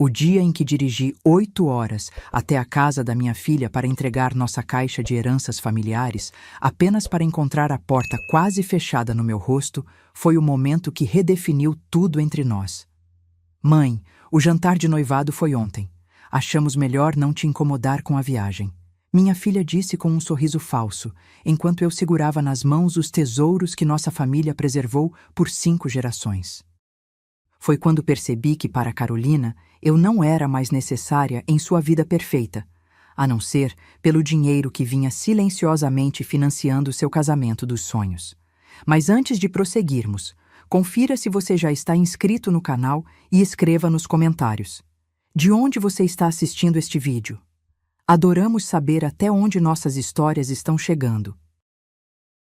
O dia em que dirigi 8 horas até a casa da minha filha para entregar nossa caixa de heranças familiares, apenas para encontrar a porta quase fechada no meu rosto, foi o momento que redefiniu tudo entre nós. Mãe, o jantar de noivado foi ontem. Achamos melhor não te incomodar com a viagem. Minha filha disse com um sorriso falso, enquanto eu segurava nas mãos os tesouros que nossa família preservou por 5 gerações. Foi quando percebi que, para Carolina, eu não era mais necessária em sua vida perfeita, a não ser pelo dinheiro que vinha silenciosamente financiando seu casamento dos sonhos. Mas antes de prosseguirmos, confira se você já está inscrito no canal e escreva nos comentários. De onde você está assistindo este vídeo? Adoramos saber até onde nossas histórias estão chegando.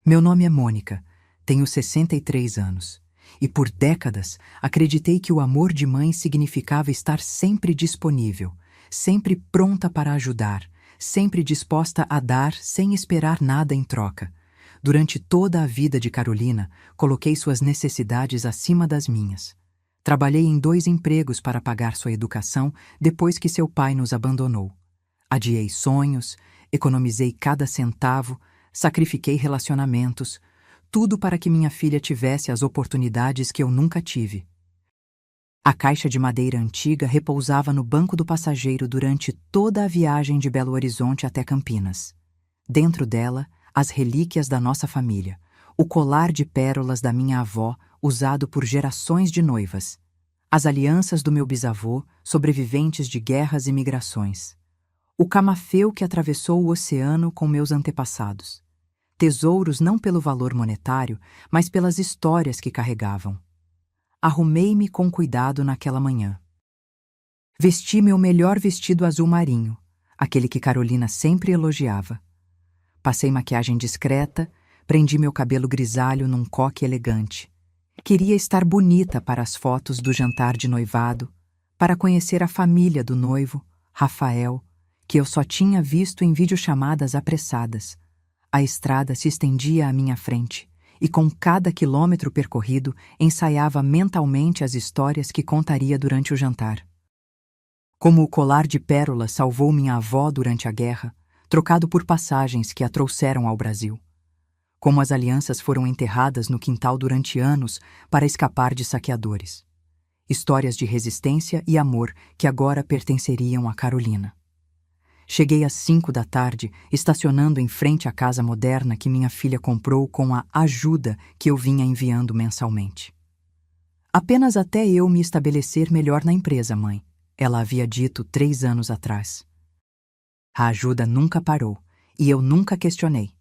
Meu nome é Mônica, tenho 63 anos. E por décadas acreditei que o amor de mãe significava estar sempre disponível, sempre pronta para ajudar, sempre disposta a dar sem esperar nada em troca. Durante toda a vida de Carolina, coloquei suas necessidades acima das minhas. Trabalhei em 2 empregos para pagar sua educação depois que seu pai nos abandonou. Adiei sonhos, economizei cada centavo, sacrifiquei relacionamentos, tudo para que minha filha tivesse as oportunidades que eu nunca tive. A caixa de madeira antiga repousava no banco do passageiro durante toda a viagem de Belo Horizonte até Campinas. Dentro dela, as relíquias da nossa família, o colar de pérolas da minha avó, usado por gerações de noivas, as alianças do meu bisavô, sobreviventes de guerras e migrações, o camafeu que atravessou o oceano com meus antepassados. Tesouros não pelo valor monetário, mas pelas histórias que carregavam. Arrumei-me com cuidado naquela manhã. Vesti meu melhor vestido azul marinho, aquele que Carolina sempre elogiava. Passei maquiagem discreta, prendi meu cabelo grisalho num coque elegante. Queria estar bonita para as fotos do jantar de noivado, para conhecer a família do noivo, Rafael, que eu só tinha visto em videochamadas apressadas. A estrada se estendia à minha frente, e com cada quilômetro percorrido, ensaiava mentalmente as histórias que contaria durante o jantar. Como o colar de pérolas salvou minha avó durante a guerra, trocado por passagens que a trouxeram ao Brasil. Como as alianças foram enterradas no quintal durante anos para escapar de saqueadores. Histórias de resistência e amor que agora pertenceriam a Carolina. Cheguei às 5 da tarde, estacionando em frente à casa moderna que minha filha comprou com a ajuda que eu vinha enviando mensalmente. Apenas até eu me estabelecer melhor na empresa, mãe, ela havia dito 3 anos atrás. A ajuda nunca parou, e eu nunca questionei.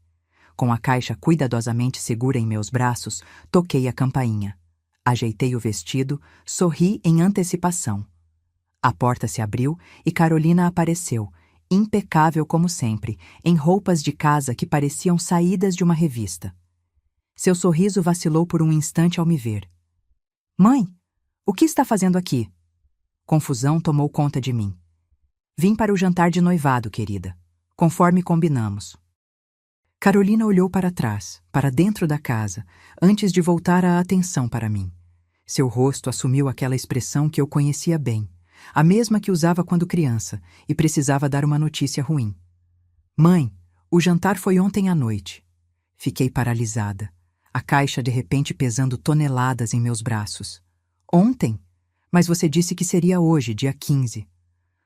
Com a caixa cuidadosamente segura em meus braços, toquei a campainha. Ajeitei o vestido, sorri em antecipação. A porta se abriu e Carolina apareceu, impecável como sempre, em roupas de casa que pareciam saídas de uma revista. Seu sorriso vacilou por um instante ao me ver. Mãe, o que está fazendo aqui? Confusão tomou conta de mim. Vim para o jantar de noivado, querida, conforme combinamos. Carolina olhou para trás, para dentro da casa, antes de voltar a atenção para mim. Seu rosto assumiu aquela expressão que eu conhecia bem, a mesma que usava quando criança, e precisava dar uma notícia ruim. Mãe, o jantar foi ontem à noite. Fiquei paralisada, a caixa de repente pesando toneladas em meus braços. Ontem? Mas você disse que seria hoje, dia 15.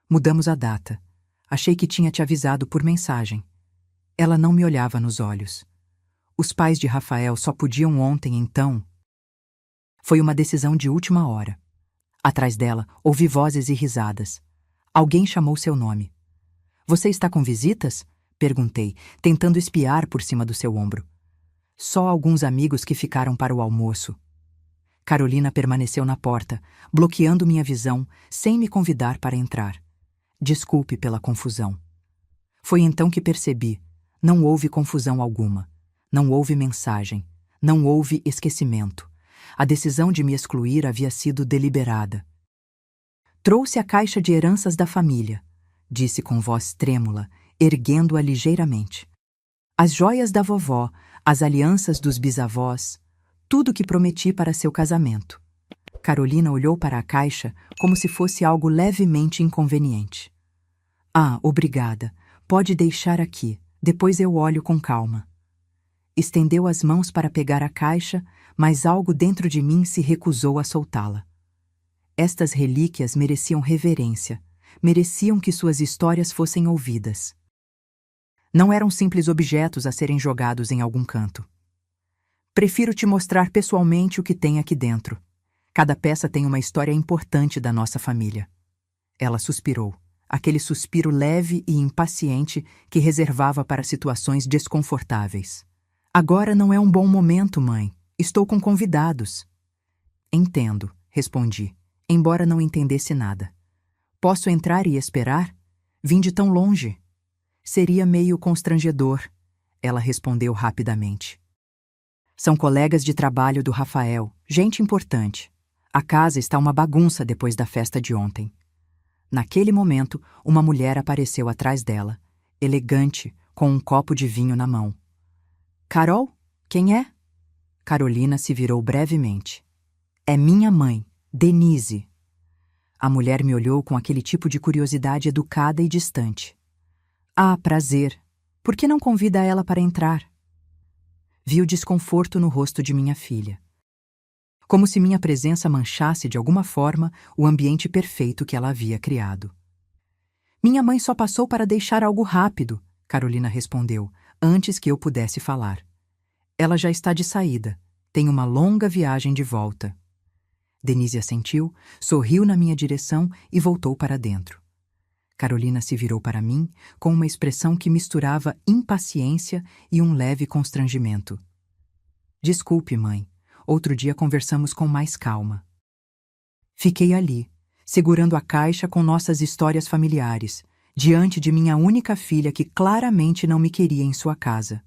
Mudamos a data. Achei que tinha te avisado por mensagem. Ela não me olhava nos olhos. Os pais de Rafael só podiam ontem, então. Foi uma decisão de última hora. Atrás dela, ouvi vozes e risadas. Alguém chamou seu nome. Você está com visitas? Perguntei, tentando espiar por cima do seu ombro. Só alguns amigos que ficaram para o almoço. Carolina permaneceu na porta, bloqueando minha visão, sem me convidar para entrar. Desculpe pela confusão. Foi então que percebi. Não houve confusão alguma. Não houve mensagem. Não houve esquecimento. A decisão de me excluir havia sido deliberada. Trouxe a caixa de heranças da família, disse com voz trêmula, erguendo-a ligeiramente. As joias da vovó, as alianças dos bisavós, tudo que prometi para seu casamento. Carolina olhou para a caixa como se fosse algo levemente inconveniente. Ah, obrigada. Pode deixar aqui. Depois eu olho com calma. Estendeu as mãos para pegar a caixa, mas algo dentro de mim se recusou a soltá-la. Estas relíquias mereciam reverência, mereciam que suas histórias fossem ouvidas. Não eram simples objetos a serem jogados em algum canto. Prefiro te mostrar pessoalmente o que tem aqui dentro. Cada peça tem uma história importante da nossa família. Ela suspirou, aquele suspiro leve e impaciente que reservava para situações desconfortáveis. Agora não é um bom momento, mãe. Estou com convidados. Entendo, respondi, embora não entendesse nada. Posso entrar e esperar? Vim de tão longe. Seria meio constrangedor, ela respondeu rapidamente. São colegas de trabalho do Rafael, gente importante. A casa está uma bagunça depois da festa de ontem. Naquele momento, uma mulher apareceu atrás dela, elegante, com um copo de vinho na mão. Carol? Quem é? Carolina se virou brevemente. É minha mãe, Denise. A mulher me olhou com aquele tipo de curiosidade educada e distante. Ah, prazer. Por que não convida ela para entrar? Vi o desconforto no rosto de minha filha. Como se minha presença manchasse de alguma forma o ambiente perfeito que ela havia criado. Minha mãe só passou para deixar algo rápido, Carolina respondeu, antes que eu pudesse falar. Ela já está de saída. Tem uma longa viagem de volta. Denise assentiu, sorriu na minha direção e voltou para dentro. Carolina se virou para mim com uma expressão que misturava impaciência e um leve constrangimento. Desculpe, mãe. Outro dia conversamos com mais calma. Fiquei ali, segurando a caixa com nossas histórias familiares, diante de minha única filha que claramente não me queria em sua casa.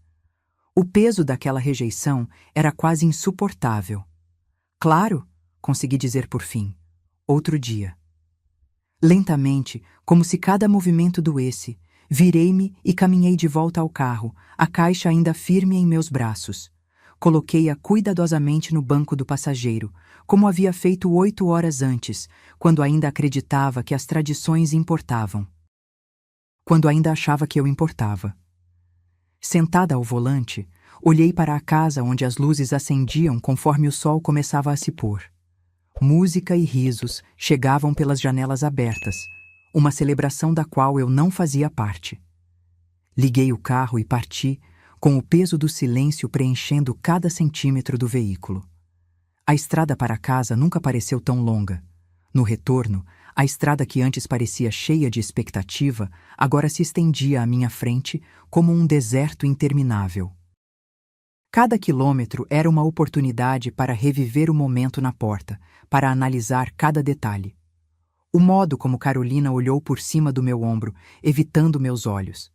O peso daquela rejeição era quase insuportável. Claro, consegui dizer por fim. Outro dia. Lentamente, como se cada movimento doesse, virei-me e caminhei de volta ao carro, a caixa ainda firme em meus braços. Coloquei-a cuidadosamente no banco do passageiro, como havia feito 8 horas antes, quando ainda acreditava que as tradições importavam. Quando ainda achava que eu importava. Sentada ao volante, olhei para a casa onde as luzes acendiam conforme o sol começava a se pôr. Música e risos chegavam pelas janelas abertas, uma celebração da qual eu não fazia parte. Liguei o carro e parti, com o peso do silêncio preenchendo cada centímetro do veículo. A estrada para casa nunca pareceu tão longa. No retorno, a estrada que antes parecia cheia de expectativa, agora se estendia à minha frente como um deserto interminável. Cada quilômetro era uma oportunidade para reviver o momento na porta, para analisar cada detalhe. O modo como Carolina olhou por cima do meu ombro, evitando meus olhos.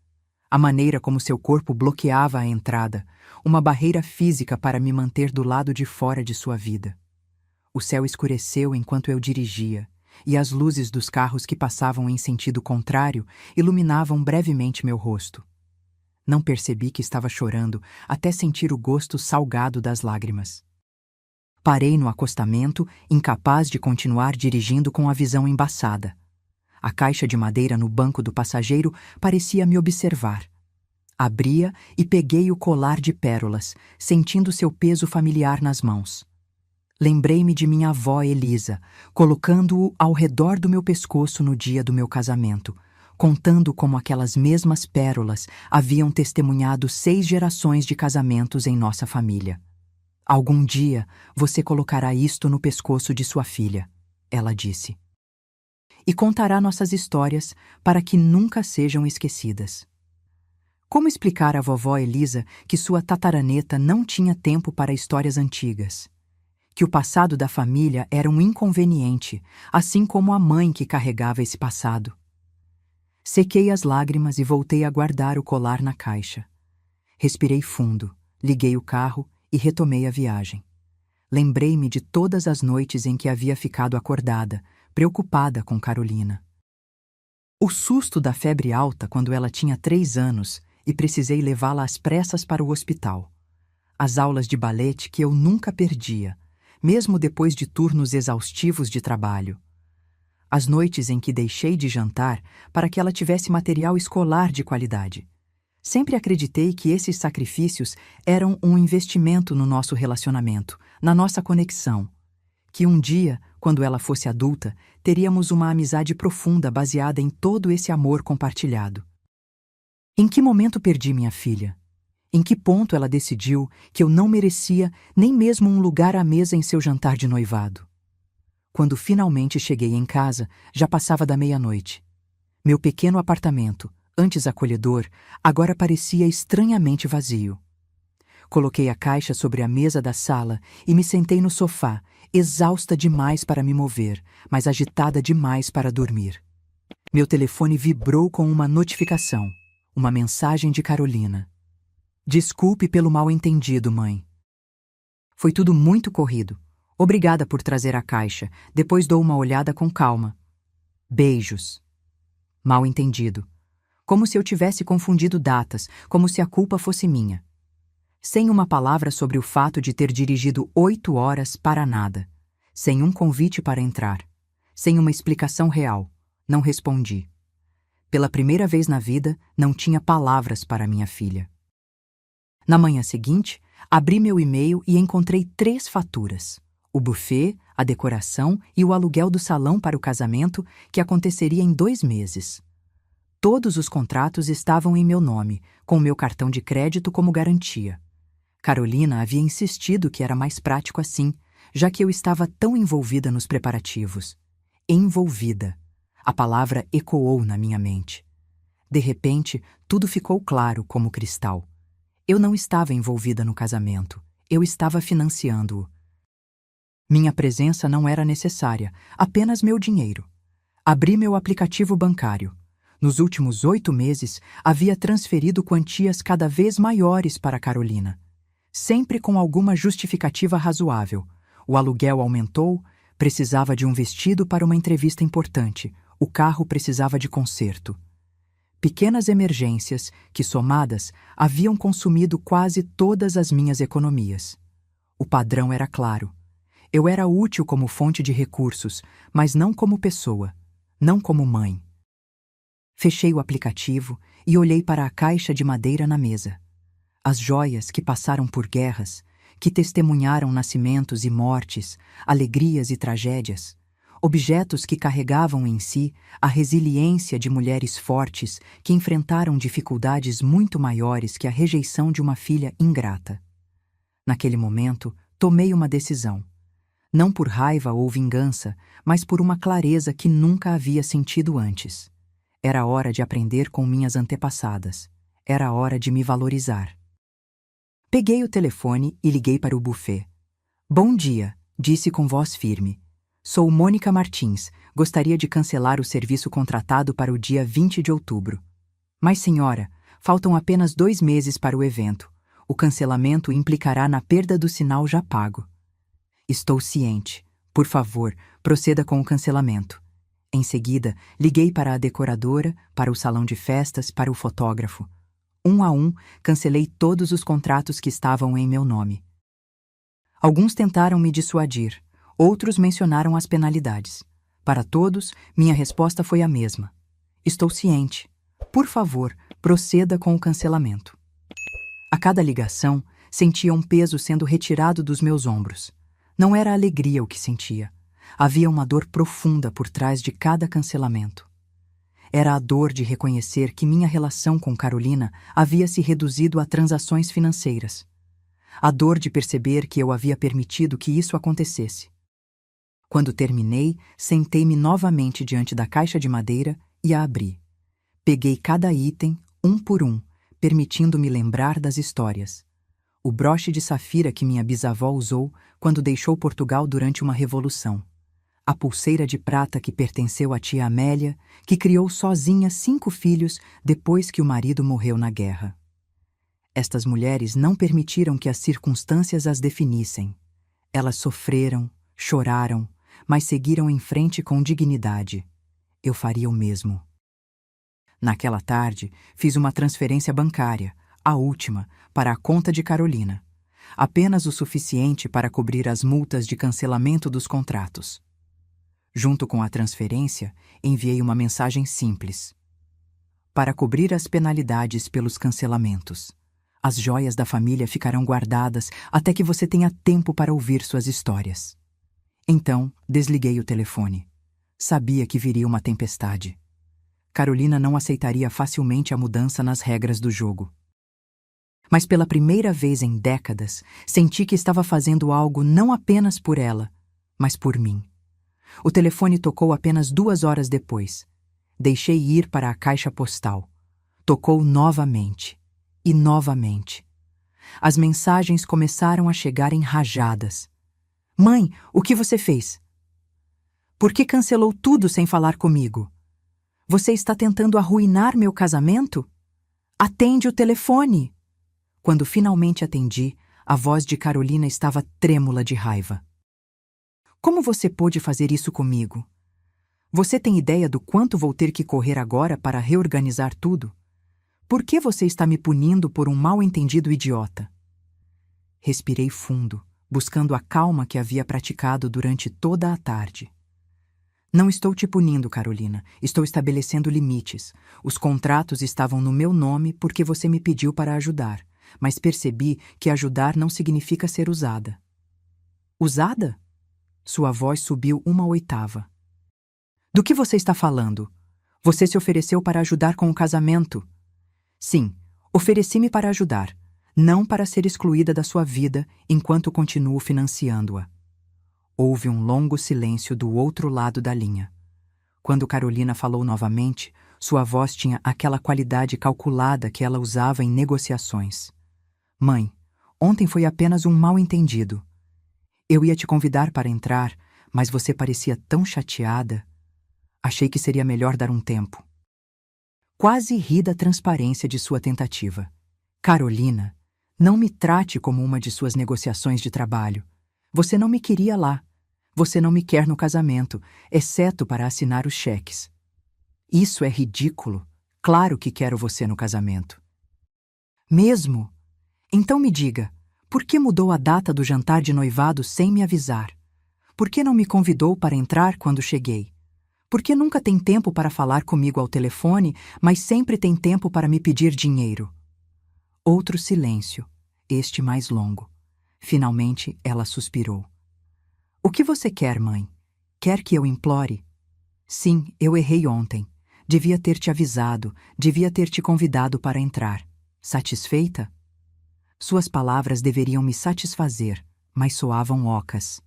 A maneira como seu corpo bloqueava a entrada, uma barreira física para me manter do lado de fora de sua vida. O céu escureceu enquanto eu dirigia, e as luzes dos carros que passavam em sentido contrário iluminavam brevemente meu rosto. Não percebi que estava chorando até sentir o gosto salgado das lágrimas. Parei no acostamento, incapaz de continuar dirigindo com a visão embaçada. A caixa de madeira no banco do passageiro parecia me observar. Abria e peguei o colar de pérolas, sentindo seu peso familiar nas mãos. Lembrei-me de minha avó Elisa, colocando-o ao redor do meu pescoço no dia do meu casamento, contando como aquelas mesmas pérolas haviam testemunhado 6 gerações de casamentos em nossa família. Algum dia você colocará isto no pescoço de sua filha, ela disse. E contará nossas histórias para que nunca sejam esquecidas. Como explicar à vovó Elisa que sua tataraneta não tinha tempo para histórias antigas? Que o passado da família era um inconveniente, assim como a mãe que carregava esse passado. Sequei as lágrimas e voltei a guardar o colar na caixa. Respirei fundo, liguei o carro e retomei a viagem. Lembrei-me de todas as noites em que havia ficado acordada, preocupada com Carolina. O susto da febre alta quando ela tinha 3 anos e precisei levá-la às pressas para o hospital. As aulas de balete que eu nunca perdia, mesmo depois de turnos exaustivos de trabalho. As noites em que deixei de jantar para que ela tivesse material escolar de qualidade. Sempre acreditei que esses sacrifícios eram um investimento no nosso relacionamento, na nossa conexão. Que um dia, quando ela fosse adulta, teríamos uma amizade profunda baseada em todo esse amor compartilhado. Em que momento perdi minha filha? Em que ponto ela decidiu que eu não merecia nem mesmo um lugar à mesa em seu jantar de noivado? Quando finalmente cheguei em casa, já passava da meia-noite. Meu pequeno apartamento, antes acolhedor, agora parecia estranhamente vazio. Coloquei a caixa sobre a mesa da sala e me sentei no sofá, exausta demais para me mover, mas agitada demais para dormir. Meu telefone vibrou com uma notificação, uma mensagem de Carolina. Desculpe pelo mal-entendido, mãe. Foi tudo muito corrido. Obrigada por trazer a caixa. Depois dou uma olhada com calma. Beijos. Mal-entendido. Como se eu tivesse confundido datas, como se a culpa fosse minha. Sem uma palavra sobre o fato de ter dirigido 8 horas para nada. Sem um convite para entrar. Sem uma explicação real. Não respondi. Pela primeira vez na vida, não tinha palavras para minha filha. Na manhã seguinte, abri meu e-mail e encontrei 3 faturas. O buffet, a decoração e o aluguel do salão para o casamento, que aconteceria em 2 meses. Todos os contratos estavam em meu nome, com meu cartão de crédito como garantia. Carolina havia insistido que era mais prático assim, já que eu estava tão envolvida nos preparativos. Envolvida. A palavra ecoou na minha mente. De repente, tudo ficou claro como cristal. Eu não estava envolvida no casamento. Eu estava financiando-o. Minha presença não era necessária, apenas meu dinheiro. Abri meu aplicativo bancário. Nos últimos 8 meses, havia transferido quantias cada vez maiores para Carolina. Sempre com alguma justificativa razoável. O aluguel aumentou, precisava de um vestido para uma entrevista importante, o carro precisava de conserto. Pequenas emergências que, somadas, haviam consumido quase todas as minhas economias. O padrão era claro. Eu era útil como fonte de recursos, mas não como pessoa, não como mãe. Fechei o aplicativo e olhei para a caixa de madeira na mesa. As joias que passaram por guerras, que testemunharam nascimentos e mortes, alegrias e tragédias, objetos que carregavam em si a resiliência de mulheres fortes que enfrentaram dificuldades muito maiores que a rejeição de uma filha ingrata. Naquele momento, tomei uma decisão. Não por raiva ou vingança, mas por uma clareza que nunca havia sentido antes. Era hora de aprender com minhas antepassadas. Era hora de me valorizar. Peguei o telefone e liguei para o buffet. Bom dia, disse com voz firme. Sou Mônica Martins. Gostaria de cancelar o serviço contratado para o dia 20 de outubro. Mas, senhora, faltam apenas 2 meses para o evento. O cancelamento implicará na perda do sinal já pago. Estou ciente. Por favor, proceda com o cancelamento. Em seguida, liguei para a decoradora, para o salão de festas, para o fotógrafo. Um a um, cancelei todos os contratos que estavam em meu nome. Alguns tentaram me dissuadir, outros mencionaram as penalidades. Para todos, minha resposta foi a mesma. Estou ciente. Por favor, proceda com o cancelamento. A cada ligação, sentia um peso sendo retirado dos meus ombros. Não era alegria o que sentia. Havia uma dor profunda por trás de cada cancelamento. Era a dor de reconhecer que minha relação com Carolina havia se reduzido a transações financeiras. A dor de perceber que eu havia permitido que isso acontecesse. Quando terminei, sentei-me novamente diante da caixa de madeira e a abri. Peguei cada item, um por um, permitindo-me lembrar das histórias. O broche de safira que minha bisavó usou quando deixou Portugal durante uma revolução. A pulseira de prata que pertenceu à tia Amélia, que criou sozinha 5 filhos depois que o marido morreu na guerra. Estas mulheres não permitiram que as circunstâncias as definissem. Elas sofreram, choraram, mas seguiram em frente com dignidade. Eu faria o mesmo. Naquela tarde, fiz uma transferência bancária, a última, para a conta de Carolina. apenas o suficiente para cobrir as multas de cancelamento dos contratos. Junto com a transferência, enviei uma mensagem simples: para cobrir as penalidades pelos cancelamentos. As joias da família ficarão guardadas até que você tenha tempo para ouvir suas histórias. Então, desliguei o telefone. Sabia que viria uma tempestade. Carolina não aceitaria facilmente a mudança nas regras do jogo. Mas pela primeira vez em décadas, senti que estava fazendo algo não apenas por ela, mas por mim. O telefone tocou apenas 2 horas depois. Deixei ir para a caixa postal. Tocou novamente. E novamente. As mensagens começaram a chegar em rajadas. Mãe, o que você fez? Por que cancelou tudo sem falar comigo? Você está tentando arruinar meu casamento? Atende o telefone! Quando finalmente atendi, a voz de Carolina estava trêmula de raiva. Como você pôde fazer isso comigo? Você tem ideia do quanto vou ter que correr agora para reorganizar tudo? Por que você está me punindo por um mal-entendido idiota? Respirei fundo, buscando a calma que havia praticado durante toda a tarde. Não estou te punindo, Carolina. Estou estabelecendo limites. Os contratos estavam no meu nome porque você me pediu para ajudar, mas percebi que ajudar não significa ser usada. Usada? Sua voz subiu 1/8. Do que você está falando? Você se ofereceu para ajudar com o casamento. Sim, ofereci-me para ajudar, não para ser excluída da sua vida enquanto continuo financiando-a. Houve um longo silêncio do outro lado da linha. Quando Carolina falou novamente, sua voz tinha aquela qualidade calculada que ela usava em negociações. Mãe, ontem foi apenas um mal-entendido. Eu ia te convidar para entrar, mas você parecia tão chateada. Achei que seria melhor dar um tempo. Quase ri da transparência de sua tentativa. Carolina, não me trate como uma de suas negociações de trabalho. Você não me queria lá. Você não me quer no casamento, exceto para assinar os cheques. Isso é ridículo. Claro que quero você no casamento. Mesmo? Então me diga, por que mudou a data do jantar de noivado sem me avisar? Por que não me convidou para entrar quando cheguei? Por que nunca tem tempo para falar comigo ao telefone, mas sempre tem tempo para me pedir dinheiro? Outro silêncio, este mais longo. Finalmente ela suspirou. O que você quer, mãe? Quer que eu implore? Sim, eu errei ontem. Devia ter te avisado, devia ter te convidado para entrar. Satisfeita? Suas palavras deveriam me satisfazer, mas soavam ocas.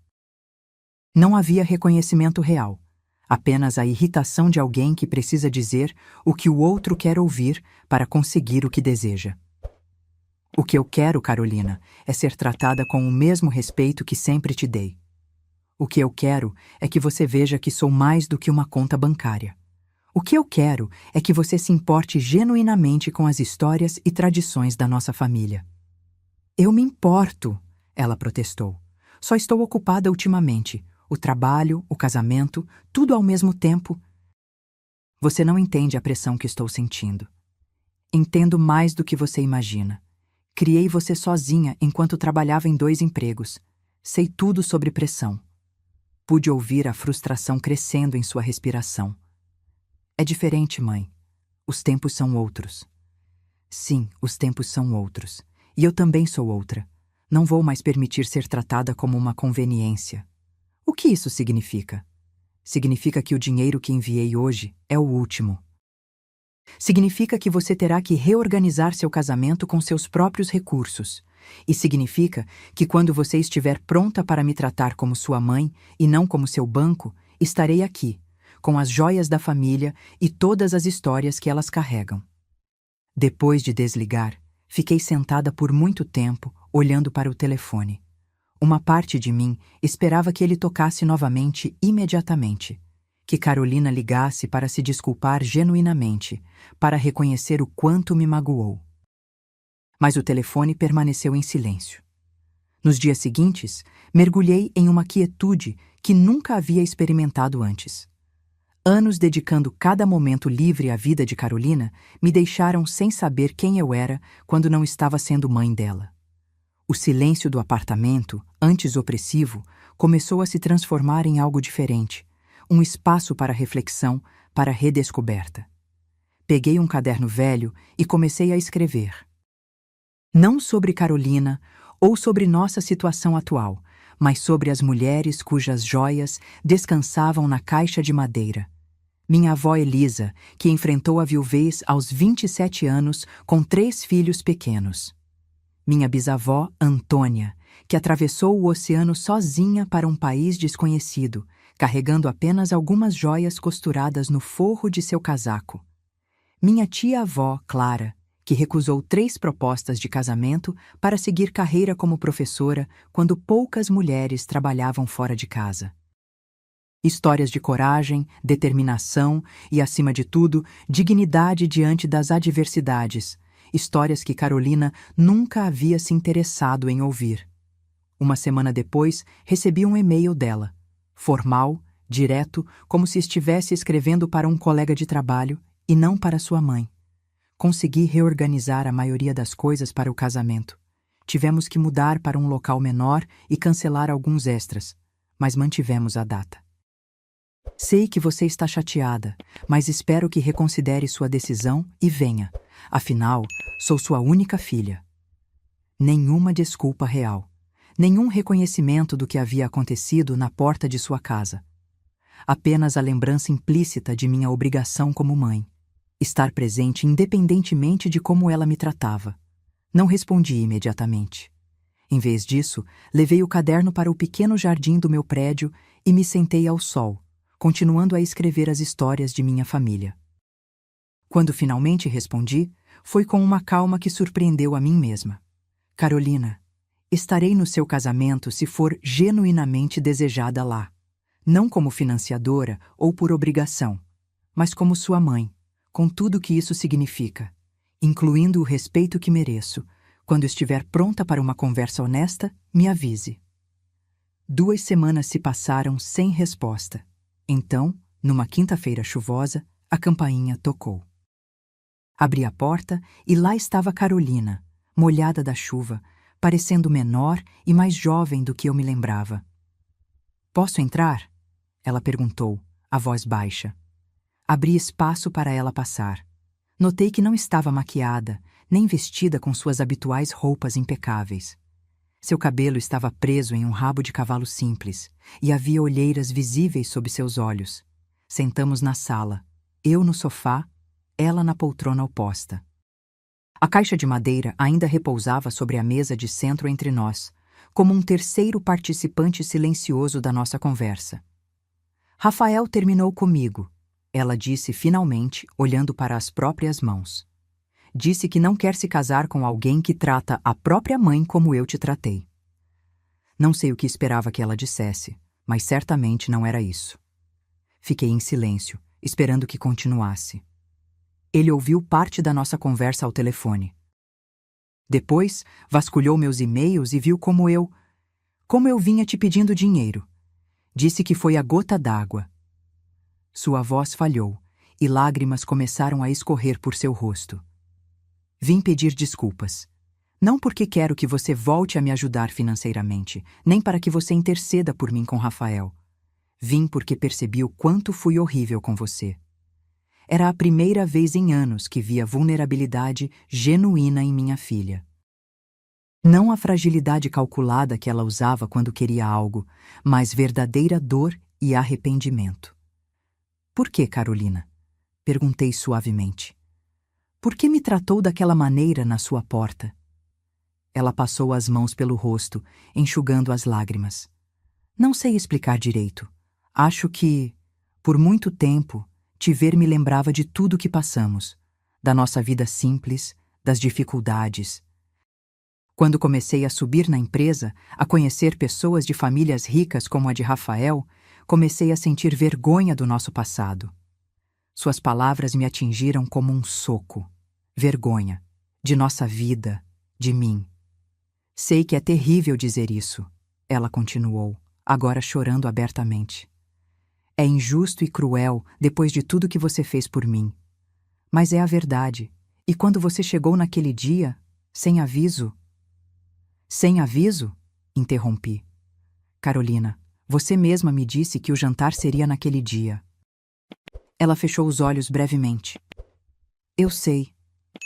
Não havia reconhecimento real. Apenas a irritação de alguém que precisa dizer o que o outro quer ouvir para conseguir o que deseja. O que eu quero, Carolina, é ser tratada com o mesmo respeito que sempre te dei. O que eu quero é que você veja que sou mais do que uma conta bancária. O que eu quero é que você se importe genuinamente com as histórias e tradições da nossa família. Eu me importo, ela protestou. Só estou ocupada ultimamente. O trabalho, o casamento, tudo ao mesmo tempo. Você não entende a pressão que estou sentindo. Entendo mais do que você imagina. Criei você sozinha enquanto trabalhava em 2 empregos. Sei tudo sobre pressão. Pude ouvir a frustração crescendo em sua respiração. É diferente, mãe. Os tempos são outros. Sim, os tempos são outros. E eu também sou outra. Não vou mais permitir ser tratada como uma conveniência. O que isso significa? Significa que o dinheiro que enviei hoje é o último. Significa que você terá que reorganizar seu casamento com seus próprios recursos. E significa que quando você estiver pronta para me tratar como sua mãe e não como seu banco, estarei aqui, com as joias da família e todas as histórias que elas carregam. Depois de desligar, fiquei sentada por muito tempo, olhando para o telefone. Uma parte de mim esperava que ele tocasse novamente imediatamente, que Carolina ligasse para se desculpar genuinamente, para reconhecer o quanto me magoou. Mas o telefone permaneceu em silêncio. Nos dias seguintes, mergulhei em uma quietude que nunca havia experimentado antes. Anos dedicando cada momento livre à vida de Carolina me deixaram sem saber quem eu era quando não estava sendo mãe dela. O silêncio do apartamento, antes opressivo, começou a se transformar em algo diferente, um espaço para reflexão, para redescoberta. Peguei um caderno velho e comecei a escrever. Não sobre Carolina ou sobre nossa situação atual, mas sobre as mulheres cujas joias descansavam na caixa de madeira. Minha avó Elisa, que enfrentou a viuvez aos 27 anos com 3 filhos pequenos. Minha bisavó Antônia, que atravessou o oceano sozinha para um país desconhecido, carregando apenas algumas joias costuradas no forro de seu casaco. Minha tia-avó Clara, que recusou 3 propostas de casamento para seguir carreira como professora quando poucas mulheres trabalhavam fora de casa. Histórias de coragem, determinação e, acima de tudo, dignidade diante das adversidades. Histórias que Carolina nunca havia se interessado em ouvir. Uma semana depois, recebi um e-mail dela. Formal, direto, como se estivesse escrevendo para um colega de trabalho e não para sua mãe. Consegui reorganizar a maioria das coisas para o casamento. Tivemos que mudar para um local menor e cancelar alguns extras, mas mantivemos a data. Sei que você está chateada, mas espero que reconsidere sua decisão e venha. Afinal, sou sua única filha. Nenhuma desculpa real. Nenhum reconhecimento do que havia acontecido na porta de sua casa. Apenas a lembrança implícita de minha obrigação como mãe. Estar presente independentemente de como ela me tratava. Não respondi imediatamente. Em vez disso, levei o caderno para o pequeno jardim do meu prédio e me sentei ao sol, continuando a escrever as histórias de minha família. Quando finalmente respondi, foi com uma calma que surpreendeu a mim mesma. Carolina, estarei no seu casamento se for genuinamente desejada lá. Não como financiadora ou por obrigação, mas como sua mãe, com tudo o que isso significa, incluindo o respeito que mereço. Quando estiver pronta para uma conversa honesta, me avise. 2 semanas se passaram sem resposta. Então, numa quinta-feira chuvosa, a campainha tocou. Abri a porta e lá estava Carolina, molhada da chuva, parecendo menor e mais jovem do que eu me lembrava. Posso entrar? Ela perguntou, a voz baixa. Abri espaço para ela passar. Notei que não estava maquiada, nem vestida com suas habituais roupas impecáveis. Seu cabelo estava preso em um rabo de cavalo simples, e havia olheiras visíveis sob seus olhos. Sentamos na sala, eu no sofá, ela na poltrona oposta. A caixa de madeira ainda repousava sobre a mesa de centro entre nós, como um terceiro participante silencioso da nossa conversa. Rafael terminou comigo, ela disse finalmente, olhando para as próprias mãos. Disse que não quer se casar com alguém que trata a própria mãe como eu te tratei. Não sei o que esperava que ela dissesse, mas certamente não era isso. Fiquei em silêncio, esperando que continuasse. Ele ouviu parte da nossa conversa ao telefone. Depois, vasculhou meus e-mails e viu como eu vinha te pedindo dinheiro. Disse que foi a gota d'água. Sua voz falhou, e lágrimas começaram a escorrer por seu rosto. Vim pedir desculpas. Não porque quero que você volte a me ajudar financeiramente, nem para que você interceda por mim com Rafael. Vim porque percebi o quanto fui horrível com você. Era a primeira vez em anos que via vulnerabilidade genuína em minha filha. Não a fragilidade calculada que ela usava quando queria algo, mas verdadeira dor e arrependimento. Por que, Carolina? Perguntei suavemente. Por que me tratou daquela maneira na sua porta? Ela passou as mãos pelo rosto, enxugando as lágrimas. Não sei explicar direito. Acho que, por muito tempo, te ver me lembrava de tudo o que passamos, da nossa vida simples, das dificuldades. Quando comecei a subir na empresa, a conhecer pessoas de famílias ricas como a de Rafael, comecei a sentir vergonha do nosso passado. Suas palavras me atingiram como um soco. Vergonha. De nossa vida. De mim. Sei que é terrível dizer isso, ela continuou, agora chorando abertamente. É injusto e cruel depois de tudo que você fez por mim. Mas é a verdade. E quando você chegou naquele dia, sem aviso... Sem aviso? Interrompi. Carolina, você mesma me disse que o jantar seria naquele dia. Ela fechou os olhos brevemente. Eu sei.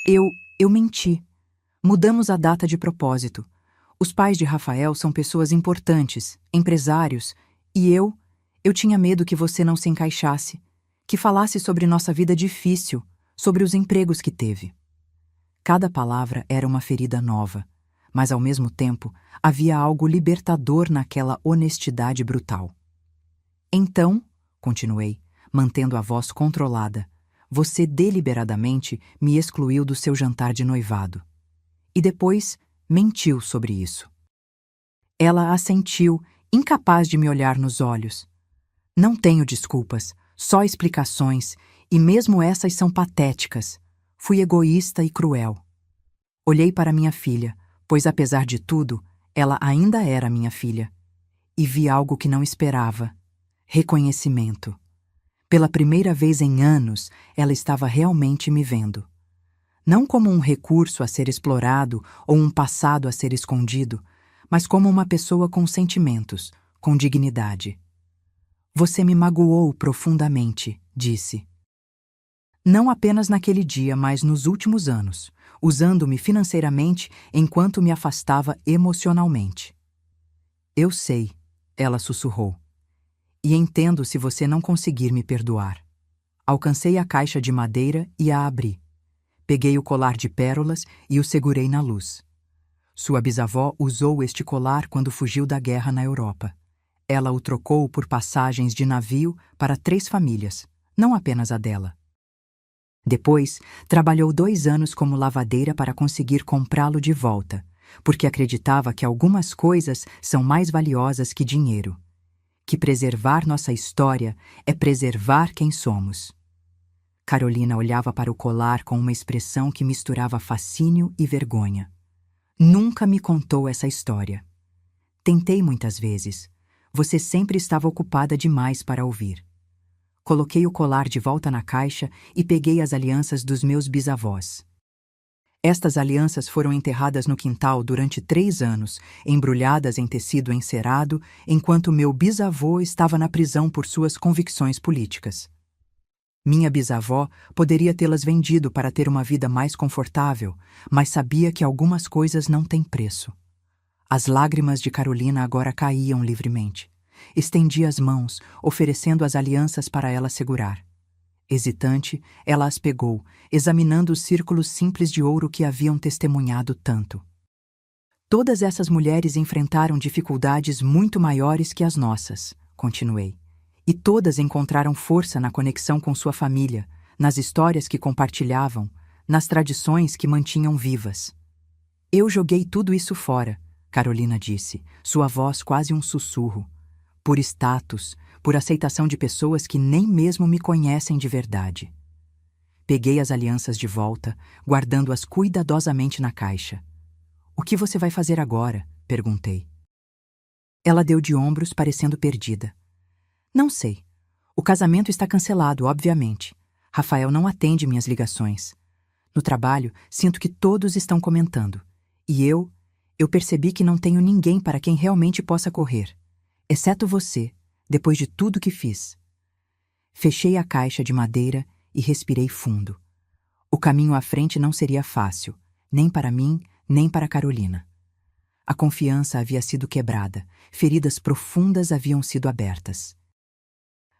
Eu menti. Mudamos a data de propósito. Os pais de Rafael são pessoas importantes, empresários, e eu tinha medo que você não se encaixasse, que falasse sobre nossa vida difícil, sobre os empregos que teve. Cada palavra era uma ferida nova, mas ao mesmo tempo havia algo libertador naquela honestidade brutal. Então, continuei, mantendo a voz controlada, você deliberadamente me excluiu do seu jantar de noivado. E depois mentiu sobre isso. Ela assentiu, incapaz de me olhar nos olhos. Não tenho desculpas, só explicações, e mesmo essas são patéticas. Fui egoísta e cruel. Olhei para minha filha, pois apesar de tudo, ela ainda era minha filha. E vi algo que não esperava: reconhecimento. Pela primeira vez em anos, ela estava realmente me vendo. Não como um recurso a ser explorado ou um passado a ser escondido, mas como uma pessoa com sentimentos, com dignidade. Você me magoou profundamente, disse. Não apenas naquele dia, mas nos últimos anos, usando-me financeiramente enquanto me afastava emocionalmente. Eu sei, ela sussurrou. E entendo se você não conseguir me perdoar. Alcancei a caixa de madeira e a abri. Peguei o colar de pérolas e o segurei na luz. Sua bisavó usou este colar quando fugiu da guerra na Europa. Ela o trocou por passagens de navio para 3 famílias, não apenas a dela. Depois, trabalhou 2 anos como lavadeira para conseguir comprá-lo de volta, porque acreditava que algumas coisas são mais valiosas que dinheiro. Que preservar nossa história é preservar quem somos. Carolina olhava para o colar com uma expressão que misturava fascínio e vergonha. Nunca me contou essa história. Tentei muitas vezes. Você sempre estava ocupada demais para ouvir. Coloquei o colar de volta na caixa e peguei as alianças dos meus bisavós. Estas alianças foram enterradas no quintal durante 3 anos, embrulhadas em tecido encerado, enquanto meu bisavô estava na prisão por suas convicções políticas. Minha bisavó poderia tê-las vendido para ter uma vida mais confortável, mas sabia que algumas coisas não têm preço. As lágrimas de Carolina agora caíam livremente. Estendi as mãos, oferecendo as alianças para ela segurar. Hesitante, ela as pegou, examinando os círculos simples de ouro que haviam testemunhado tanto. Todas essas mulheres enfrentaram dificuldades muito maiores que as nossas, continuei. E todas encontraram força na conexão com sua família, nas histórias que compartilhavam, nas tradições que mantinham vivas. Eu joguei tudo isso fora, Carolina disse, sua voz quase um sussurro. Por status, por aceitação de pessoas que nem mesmo me conhecem de verdade. Peguei as alianças de volta, guardando-as cuidadosamente na caixa. O que você vai fazer agora? Perguntei. Ela deu de ombros, parecendo perdida. Não sei. O casamento está cancelado, obviamente. Rafael não atende minhas ligações. No trabalho, sinto que todos estão comentando. E eu percebi que não tenho ninguém para quem realmente possa correr. Exceto você, depois de tudo que fiz. Fechei a caixa de madeira e respirei fundo. O caminho à frente não seria fácil, nem para mim, nem para Carolina. A confiança havia sido quebrada, feridas profundas haviam sido abertas.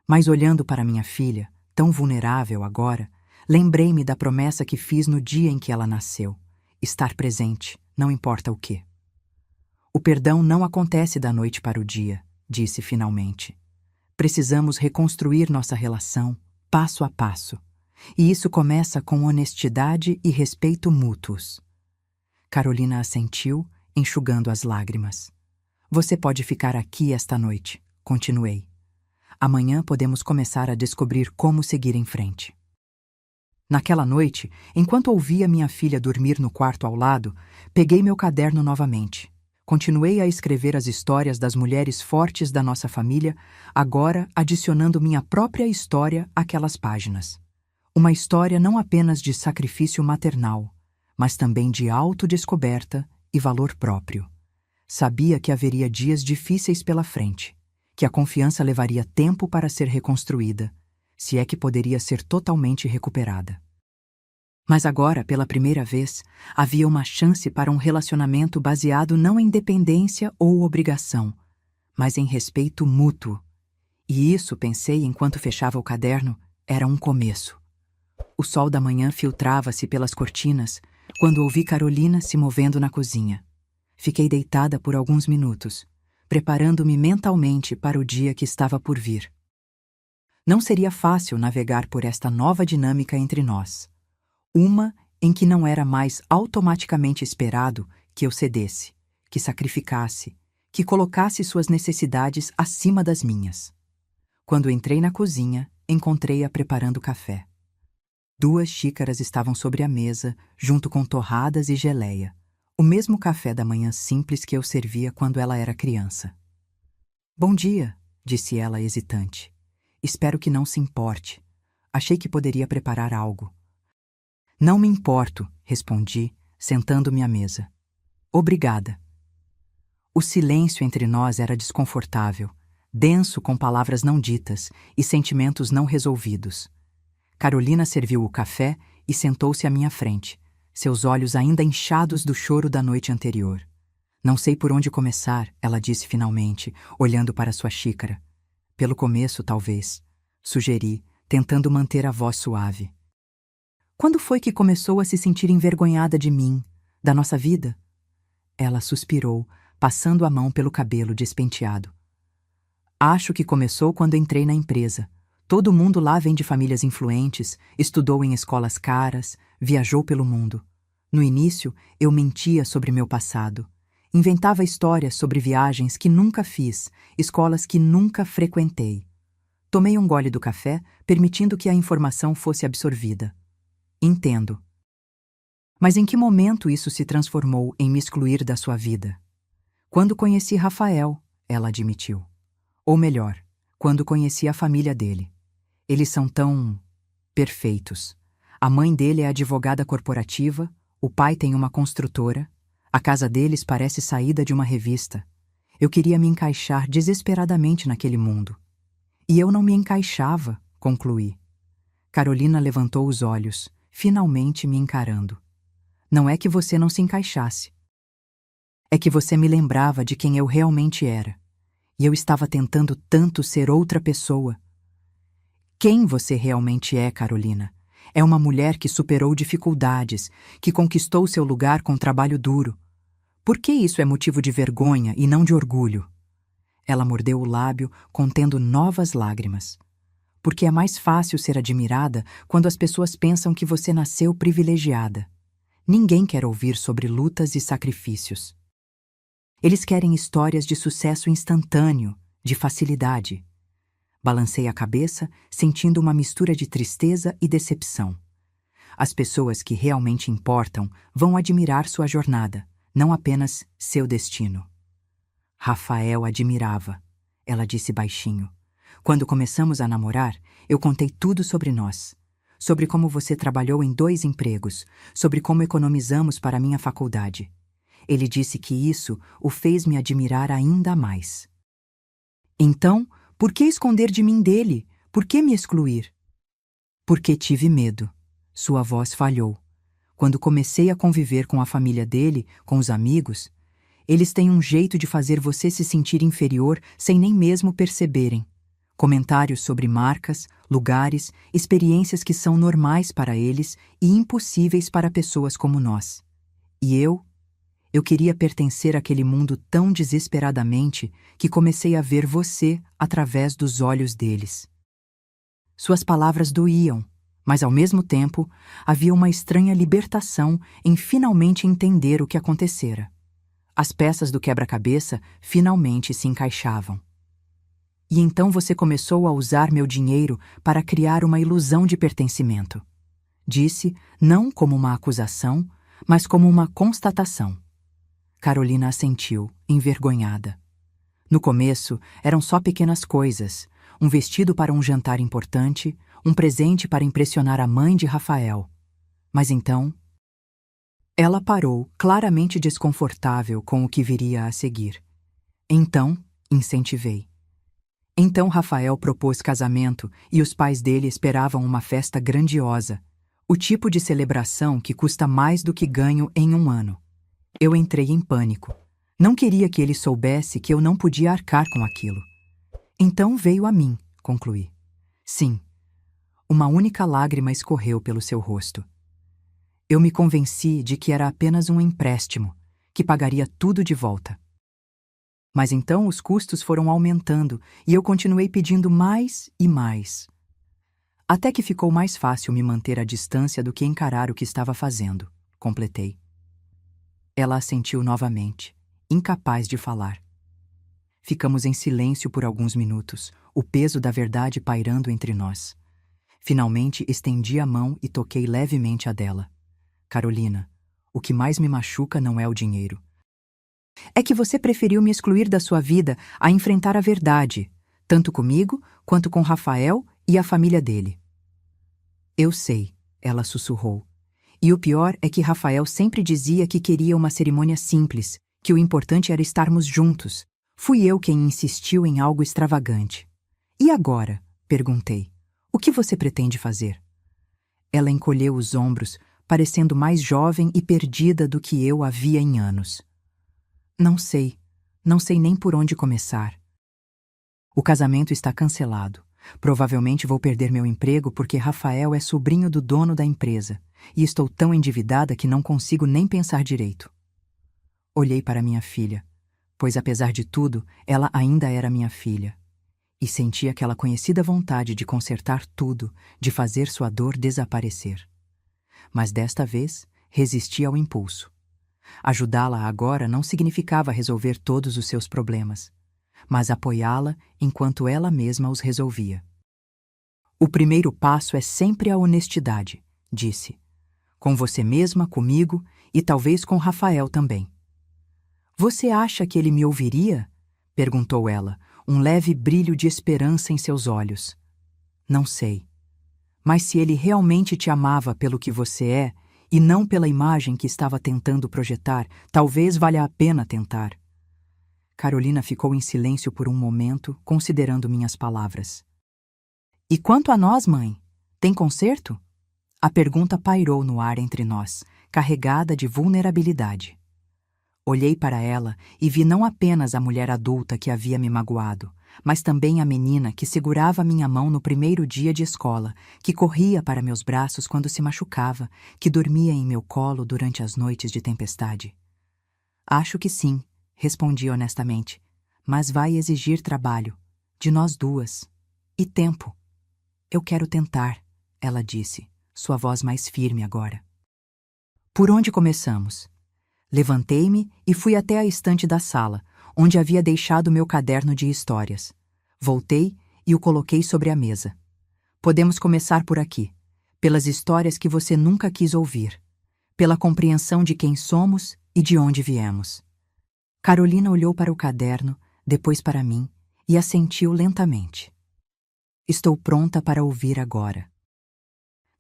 Mas olhando para minha filha, tão vulnerável agora, lembrei-me da promessa que fiz no dia em que ela nasceu: estar presente, não importa o quê. O perdão não acontece da noite para o dia, disse finalmente. Precisamos reconstruir nossa relação, passo a passo. E isso começa com honestidade e respeito mútuos. Carolina assentiu, enxugando as lágrimas. Você pode ficar aqui esta noite, continuei. Amanhã podemos começar a descobrir como seguir em frente. Naquela noite, enquanto ouvia minha filha dormir no quarto ao lado, peguei meu caderno novamente. Continuei a escrever as histórias das mulheres fortes da nossa família, agora adicionando minha própria história àquelas páginas. Uma história não apenas de sacrifício maternal, mas também de autodescoberta e valor próprio. Sabia que haveria dias difíceis pela frente, que a confiança levaria tempo para ser reconstruída, se é que poderia ser totalmente recuperada. Mas agora, pela primeira vez, havia uma chance para um relacionamento baseado não em dependência ou obrigação, mas em respeito mútuo. E isso, pensei enquanto fechava o caderno, era um começo. O sol da manhã filtrava-se pelas cortinas quando ouvi Carolina se movendo na cozinha. Fiquei deitada por alguns minutos, preparando-me mentalmente para o dia que estava por vir. Não seria fácil navegar por esta nova dinâmica entre nós. Uma em que não era mais automaticamente esperado que eu cedesse, que sacrificasse, que colocasse suas necessidades acima das minhas. Quando entrei na cozinha, encontrei-a preparando café. 2 xícaras estavam sobre a mesa, junto com torradas e geleia. O mesmo café da manhã simples que eu servia quando ela era criança. "Bom dia", disse ela hesitante. "Espero que não se importe. Achei que poderia preparar algo." "Não me importo", respondi, sentando-me à mesa. "Obrigada." O silêncio entre nós era desconfortável, denso com palavras não ditas e sentimentos não resolvidos. Carolina serviu o café e sentou-se à minha frente, seus olhos ainda inchados do choro da noite anterior. "Não sei por onde começar", ela disse finalmente, olhando para sua xícara. "Pelo começo, talvez", sugeri, tentando manter a voz suave. "Quando foi que começou a se sentir envergonhada de mim, da nossa vida?" Ela suspirou, passando a mão pelo cabelo despenteado. "Acho que começou quando entrei na empresa. Todo mundo lá vem de famílias influentes, estudou em escolas caras, viajou pelo mundo. No início, eu mentia sobre meu passado. Inventava histórias sobre viagens que nunca fiz, escolas que nunca frequentei. Tomei um gole do café, permitindo que a informação fosse absorvida. Entendo. Mas em que momento isso se transformou em me excluir da sua vida? Quando conheci Rafael, ela admitiu. Ou melhor, quando conheci a família dele. Eles são tão perfeitos. A mãe dele é advogada corporativa, o pai tem uma construtora, a casa deles parece saída de uma revista. Eu queria me encaixar desesperadamente naquele mundo. E eu não me encaixava, concluí. Carolina levantou os olhos, finalmente me encarando. "Não é que você não se encaixasse. É que você me lembrava de quem eu realmente era. E eu estava tentando tanto ser outra pessoa." "Quem você realmente é, Carolina? É uma mulher que superou dificuldades, que conquistou seu lugar com trabalho duro. Por que isso é motivo de vergonha e não de orgulho?" Ela mordeu o lábio, contendo novas lágrimas. "Porque é mais fácil ser admirada quando as pessoas pensam que você nasceu privilegiada. Ninguém quer ouvir sobre lutas e sacrifícios. Eles querem histórias de sucesso instantâneo, de facilidade." Balancei a cabeça, sentindo uma mistura de tristeza e decepção. As pessoas que realmente importam vão admirar sua jornada, não apenas seu destino. "Rafael admirava", ela disse baixinho. "Quando começamos a namorar, eu contei tudo sobre nós. Sobre como você trabalhou em 2 empregos, sobre como economizamos para minha faculdade. Ele disse que isso o fez me admirar ainda mais." "Então, por que esconder de mim dele? Por que me excluir?" "Porque tive medo." Sua voz falhou. "Quando comecei a conviver com a família dele, com os amigos, eles têm um jeito de fazer você se sentir inferior sem nem mesmo perceberem. Comentários sobre marcas, lugares, experiências que são normais para eles e impossíveis para pessoas como nós. E eu queria pertencer àquele mundo tão desesperadamente que comecei a ver você através dos olhos deles." Suas palavras doíam, mas ao mesmo tempo havia uma estranha libertação em finalmente entender o que acontecera. As peças do quebra-cabeça finalmente se encaixavam. "E então você começou a usar meu dinheiro para criar uma ilusão de pertencimento." Disse, não como uma acusação, mas como uma constatação. Carolina assentiu, envergonhada. No começo, eram só pequenas coisas, um vestido para um jantar importante, um presente para impressionar a mãe de Rafael. Mas então... Ela parou, claramente desconfortável com o que viria a seguir. Então, incentivei. Então Rafael propôs casamento e os pais dele esperavam uma festa grandiosa, o tipo de celebração que custa mais do que ganho em um ano. Eu entrei em pânico. Não queria que ele soubesse que eu não podia arcar com aquilo. Então veio a mim, concluí. Sim. Uma única lágrima escorreu pelo seu rosto. Eu me convenci de que era apenas um empréstimo, que pagaria tudo de volta. Mas então os custos foram aumentando e eu continuei pedindo mais e mais. Até que ficou mais fácil me manter à distância do que encarar o que estava fazendo, completei. Ela assentiu novamente, incapaz de falar. Ficamos em silêncio por alguns minutos, o peso da verdade pairando entre nós. Finalmente estendi a mão e toquei levemente a dela. Carolina, o que mais me machuca não é o dinheiro. É que você preferiu me excluir da sua vida a enfrentar a verdade, tanto comigo quanto com Rafael e a família dele. Eu sei, ela sussurrou. E o pior é que Rafael sempre dizia que queria uma cerimônia simples, que o importante era estarmos juntos. Fui eu quem insistiu em algo extravagante. E agora? Perguntei. O que você pretende fazer? Ela encolheu os ombros, parecendo mais jovem e perdida do que eu havia em anos. Não sei nem por onde começar. O casamento está cancelado. Provavelmente vou perder meu emprego porque Rafael é sobrinho do dono da empresa e estou tão endividada que não consigo nem pensar direito. Olhei para minha filha, pois apesar de tudo, ela ainda era minha filha, e senti aquela conhecida vontade de consertar tudo, de fazer sua dor desaparecer. Mas desta vez, resisti ao impulso. Ajudá-la agora não significava resolver todos os seus problemas, mas apoiá-la enquanto ela mesma os resolvia. O primeiro passo é sempre a honestidade, disse. Com você mesma, comigo e talvez com Rafael também. Você acha que ele me ouviria? Perguntou ela, um leve brilho de esperança em seus olhos. Não sei. Mas se ele realmente te amava pelo que você é, e não pela imagem que estava tentando projetar, talvez valha a pena tentar. Carolina ficou em silêncio por um momento, considerando minhas palavras. E quanto a nós, mãe? Tem conserto? A pergunta pairou no ar entre nós, carregada de vulnerabilidade. Olhei para ela e vi não apenas a mulher adulta que havia me magoado, mas também a menina que segurava minha mão no primeiro dia de escola, que corria para meus braços quando se machucava, que dormia em meu colo durante as noites de tempestade. Acho que sim, respondi honestamente, mas vai exigir trabalho, de nós duas, e tempo. Eu quero tentar, ela disse, sua voz mais firme agora. Por onde começamos? Levantei-me e fui até a estante da sala, onde havia deixado meu caderno de histórias. Voltei e o coloquei sobre a mesa. Podemos começar por aqui, pelas histórias que você nunca quis ouvir, pela compreensão de quem somos e de onde viemos. Carolina olhou para o caderno, depois para mim, e assentiu lentamente. Estou pronta para ouvir agora.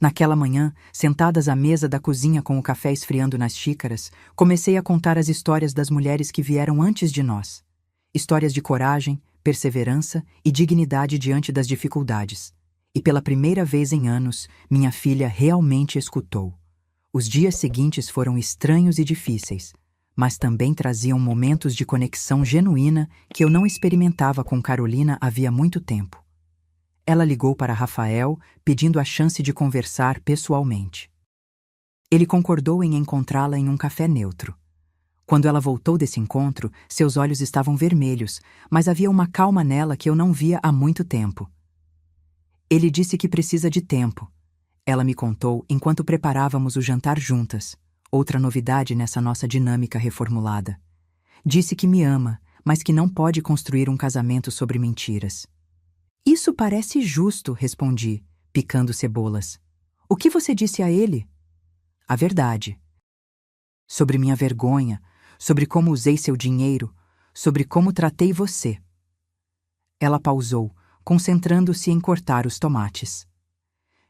Naquela manhã, sentadas à mesa da cozinha com o café esfriando nas xícaras, comecei a contar as histórias das mulheres que vieram antes de nós. Histórias de coragem, perseverança e dignidade diante das dificuldades. E pela primeira vez em anos, minha filha realmente escutou. Os dias seguintes foram estranhos e difíceis, mas também traziam momentos de conexão genuína que eu não experimentava com Carolina havia muito tempo. Ela ligou para Rafael, pedindo a chance de conversar pessoalmente. Ele concordou em encontrá-la em um café neutro. Quando ela voltou desse encontro, seus olhos estavam vermelhos, mas havia uma calma nela que eu não via há muito tempo. Ele disse que precisa de tempo. Ela me contou enquanto preparávamos o jantar juntas, outra novidade nessa nossa dinâmica reformulada. Disse que me ama, mas que não pode construir um casamento sobre mentiras. Isso parece justo, respondi, picando cebolas. O que você disse a ele? A verdade. Sobre minha vergonha, sobre como usei seu dinheiro, sobre como tratei você. Ela pausou, concentrando-se em cortar os tomates.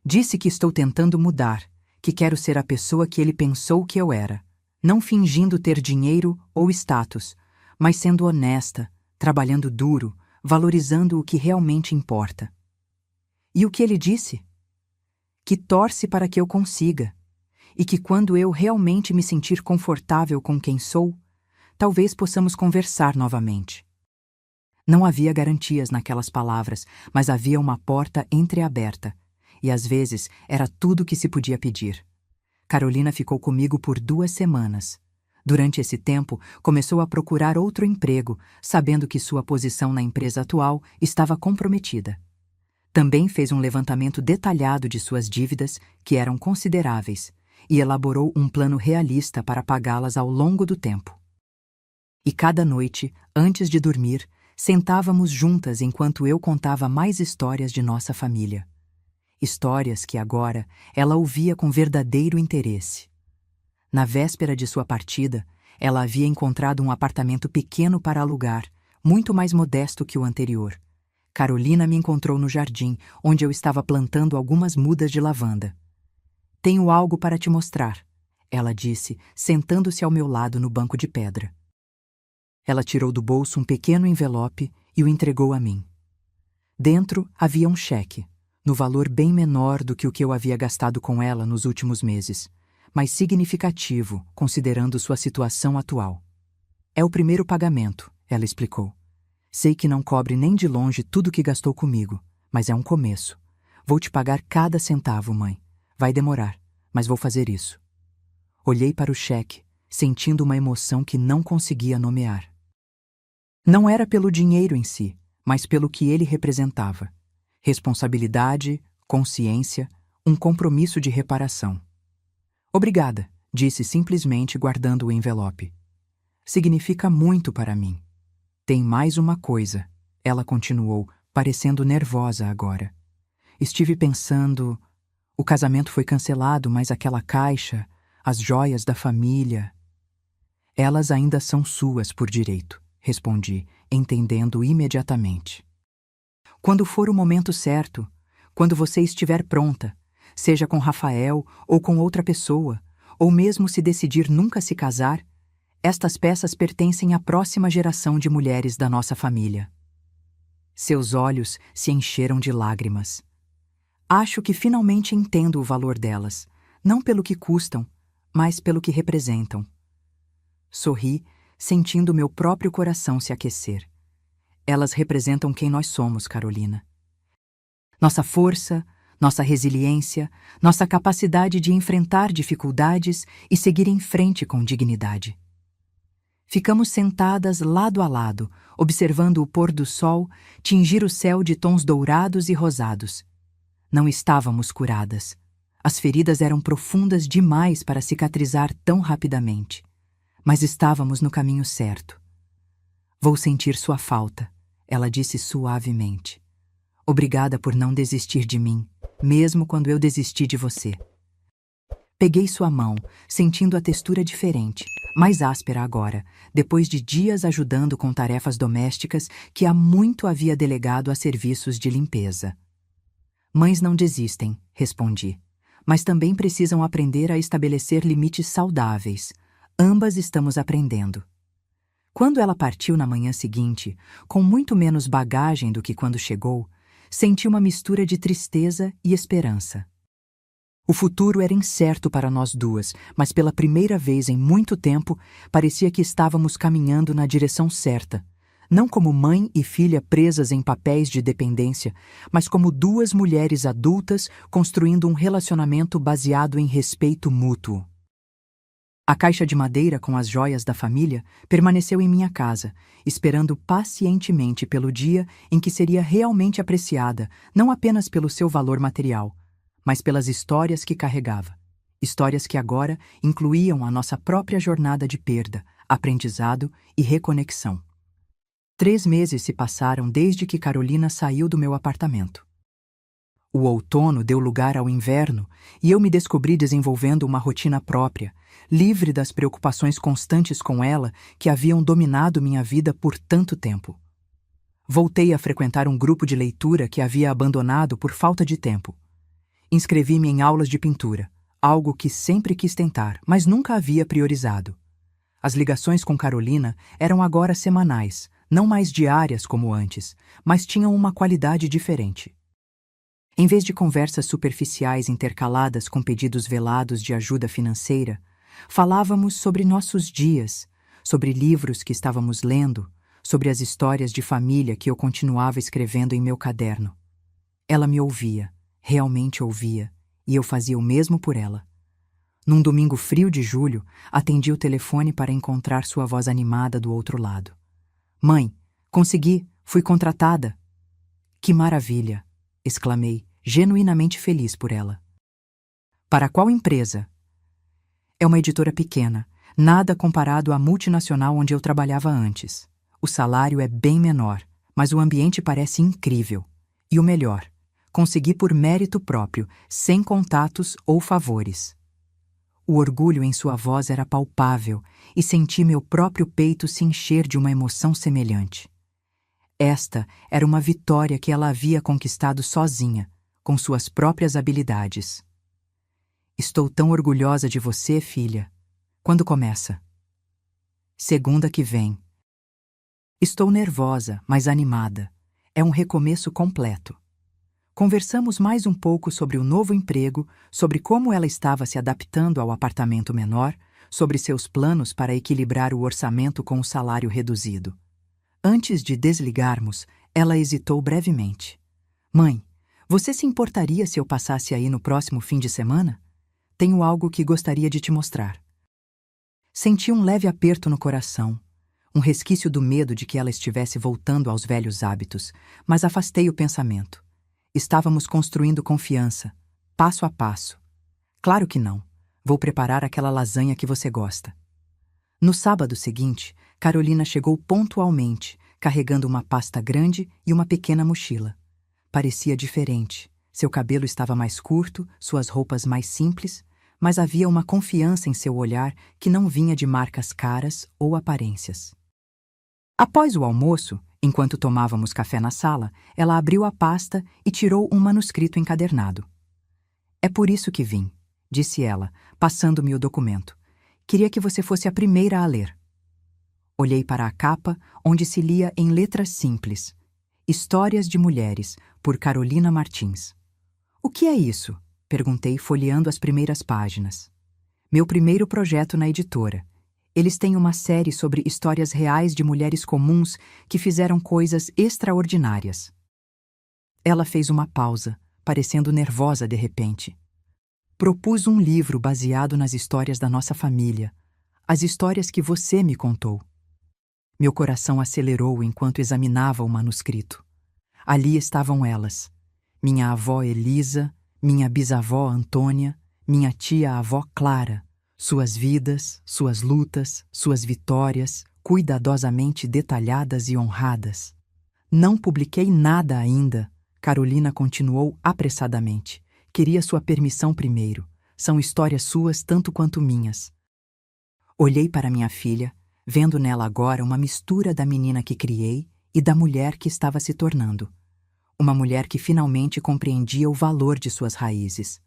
Disse que estou tentando mudar, que quero ser a pessoa que ele pensou que eu era. Não fingindo ter dinheiro ou status, mas sendo honesta, trabalhando duro, valorizando o que realmente importa. E o que ele disse? Que torce para que eu consiga, e que quando eu realmente me sentir confortável com quem sou, talvez possamos conversar novamente. Não havia garantias naquelas palavras, mas havia uma porta entreaberta, e às vezes era tudo o que se podia pedir. Carolina ficou comigo por 2 semanas. Durante esse tempo, começou a procurar outro emprego, sabendo que sua posição na empresa atual estava comprometida. Também fez um levantamento detalhado de suas dívidas, que eram consideráveis, e elaborou um plano realista para pagá-las ao longo do tempo. E cada noite, antes de dormir, sentávamos juntas enquanto eu contava mais histórias de nossa família. Histórias que agora ela ouvia com verdadeiro interesse. Na véspera de sua partida, ela havia encontrado um apartamento pequeno para alugar, muito mais modesto que o anterior. Carolina me encontrou no jardim, onde eu estava plantando algumas mudas de lavanda. "Tenho algo para te mostrar", ela disse, sentando-se ao meu lado no banco de pedra. Ela tirou do bolso um pequeno envelope e o entregou a mim. Dentro havia um cheque, no valor bem menor do que o que eu havia gastado com ela nos últimos meses, mas significativo, considerando sua situação atual. "É o primeiro pagamento", ela explicou. "Sei que não cobre nem de longe tudo o que gastou comigo, mas é um começo. Vou te pagar cada centavo, mãe. Vai demorar, mas vou fazer isso." Olhei para o cheque, sentindo uma emoção que não conseguia nomear. Não era pelo dinheiro em si, mas pelo que ele representava. Responsabilidade, consciência, um compromisso de reparação. "Obrigada", disse simplesmente guardando o envelope. "Significa muito para mim." "Tem mais uma coisa", ela continuou, parecendo nervosa agora. "Estive pensando... O casamento foi cancelado, mas aquela caixa, as joias da família... Elas ainda são suas por direito", respondi, entendendo imediatamente. "Quando for o momento certo, quando você estiver pronta, seja com Rafael ou com outra pessoa, ou mesmo se decidir nunca se casar, estas peças pertencem à próxima geração de mulheres da nossa família." Seus olhos se encheram de lágrimas. "Acho que finalmente entendo o valor delas, não pelo que custam, mas pelo que representam." Sorri, sentindo meu próprio coração se aquecer. "Elas representam quem nós somos, Carolina. Nossa força, nossa resiliência, nossa capacidade de enfrentar dificuldades e seguir em frente com dignidade." Ficamos sentadas lado a lado, observando o pôr do sol tingir o céu de tons dourados e rosados. Não estávamos curadas. As feridas eram profundas demais para cicatrizar tão rapidamente. Mas estávamos no caminho certo. "Vou sentir sua falta", ela disse suavemente. "Obrigada por não desistir de mim, mesmo quando eu desisti de você." Peguei sua mão, sentindo a textura diferente, mais áspera agora, depois de dias ajudando com tarefas domésticas que há muito havia delegado a serviços de limpeza. "Mães não desistem", respondi, "mas também precisam aprender a estabelecer limites saudáveis. Ambas estamos aprendendo." Quando ela partiu na manhã seguinte, com muito menos bagagem do que quando chegou, senti uma mistura de tristeza e esperança. O futuro era incerto para nós duas, mas pela primeira vez em muito tempo, parecia que estávamos caminhando na direção certa, não como mãe e filha presas em papéis de dependência, mas como 2 mulheres adultas construindo um relacionamento baseado em respeito mútuo. A caixa de madeira com as joias da família permaneceu em minha casa, esperando pacientemente pelo dia em que seria realmente apreciada, não apenas pelo seu valor material, mas pelas histórias que carregava. Histórias que agora incluíam a nossa própria jornada de perda, aprendizado e reconexão. 3 meses se passaram desde que Carolina saiu do meu apartamento. O outono deu lugar ao inverno e eu me descobri desenvolvendo uma rotina própria, livre das preocupações constantes com ela que haviam dominado minha vida por tanto tempo. Voltei a frequentar um grupo de leitura que havia abandonado por falta de tempo. Inscrevi-me em aulas de pintura, algo que sempre quis tentar, mas nunca havia priorizado. As ligações com Carolina eram agora semanais, não mais diárias como antes, mas tinham uma qualidade diferente. Em vez de conversas superficiais intercaladas com pedidos velados de ajuda financeira, falávamos sobre nossos dias, sobre livros que estávamos lendo, sobre as histórias de família que eu continuava escrevendo em meu caderno. Ela me ouvia, realmente ouvia, e eu fazia o mesmo por ela. Num domingo frio de julho, atendi o telefone para encontrar sua voz animada do outro lado. Mãe, consegui, fui contratada. Que maravilha! Exclamei, genuinamente feliz por ela. Para qual empresa? É uma editora pequena, nada comparado à multinacional onde eu trabalhava antes. O salário é bem menor, mas o ambiente parece incrível. E o melhor, consegui por mérito próprio, sem contatos ou favores. O orgulho em sua voz era palpável e senti meu próprio peito se encher de uma emoção semelhante. Esta era uma vitória que ela havia conquistado sozinha, com suas próprias habilidades. Estou tão orgulhosa de você, filha. Quando começa? Segunda que vem. Estou nervosa, mas animada. É um recomeço completo. Conversamos mais um pouco sobre o novo emprego, sobre como ela estava se adaptando ao apartamento menor, sobre seus planos para equilibrar o orçamento com o salário reduzido. Antes de desligarmos, ela hesitou brevemente. Mãe, você se importaria se eu passasse aí no próximo fim de semana? Tenho algo que gostaria de te mostrar. Senti um leve aperto no coração, um resquício do medo de que ela estivesse voltando aos velhos hábitos, mas afastei o pensamento. Estávamos construindo confiança, passo a passo. Claro que não. Vou preparar aquela lasanha que você gosta. No sábado seguinte, Carolina chegou pontualmente, carregando uma pasta grande e uma pequena mochila. Parecia diferente. Seu cabelo estava mais curto, suas roupas mais simples, mas havia uma confiança em seu olhar que não vinha de marcas caras ou aparências. Após o almoço, enquanto tomávamos café na sala, ela abriu a pasta e tirou um manuscrito encadernado. É por isso que vim, disse ela, passando-me o documento. Queria que você fosse a primeira a ler. Olhei para a capa, onde se lia em letras simples: Histórias de Mulheres, por Carolina Martins. O que é isso? Perguntei, folheando as primeiras páginas. Meu primeiro projeto na editora. Eles têm uma série sobre histórias reais de mulheres comuns que fizeram coisas extraordinárias. Ela fez uma pausa, parecendo nervosa de repente. Propus um livro baseado nas histórias da nossa família, as histórias que você me contou. Meu coração acelerou enquanto examinava o manuscrito. Ali estavam elas: minha avó Elisa, minha bisavó Antônia, minha tia-avó Clara, suas vidas, suas lutas, suas vitórias, cuidadosamente detalhadas e honradas. Não publiquei nada ainda, Carolina continuou apressadamente. Queria sua permissão primeiro. São histórias suas tanto quanto minhas. Olhei para minha filha, vendo nela agora uma mistura da menina que criei e da mulher que estava se tornando. Uma mulher que finalmente compreendia o valor de suas raízes.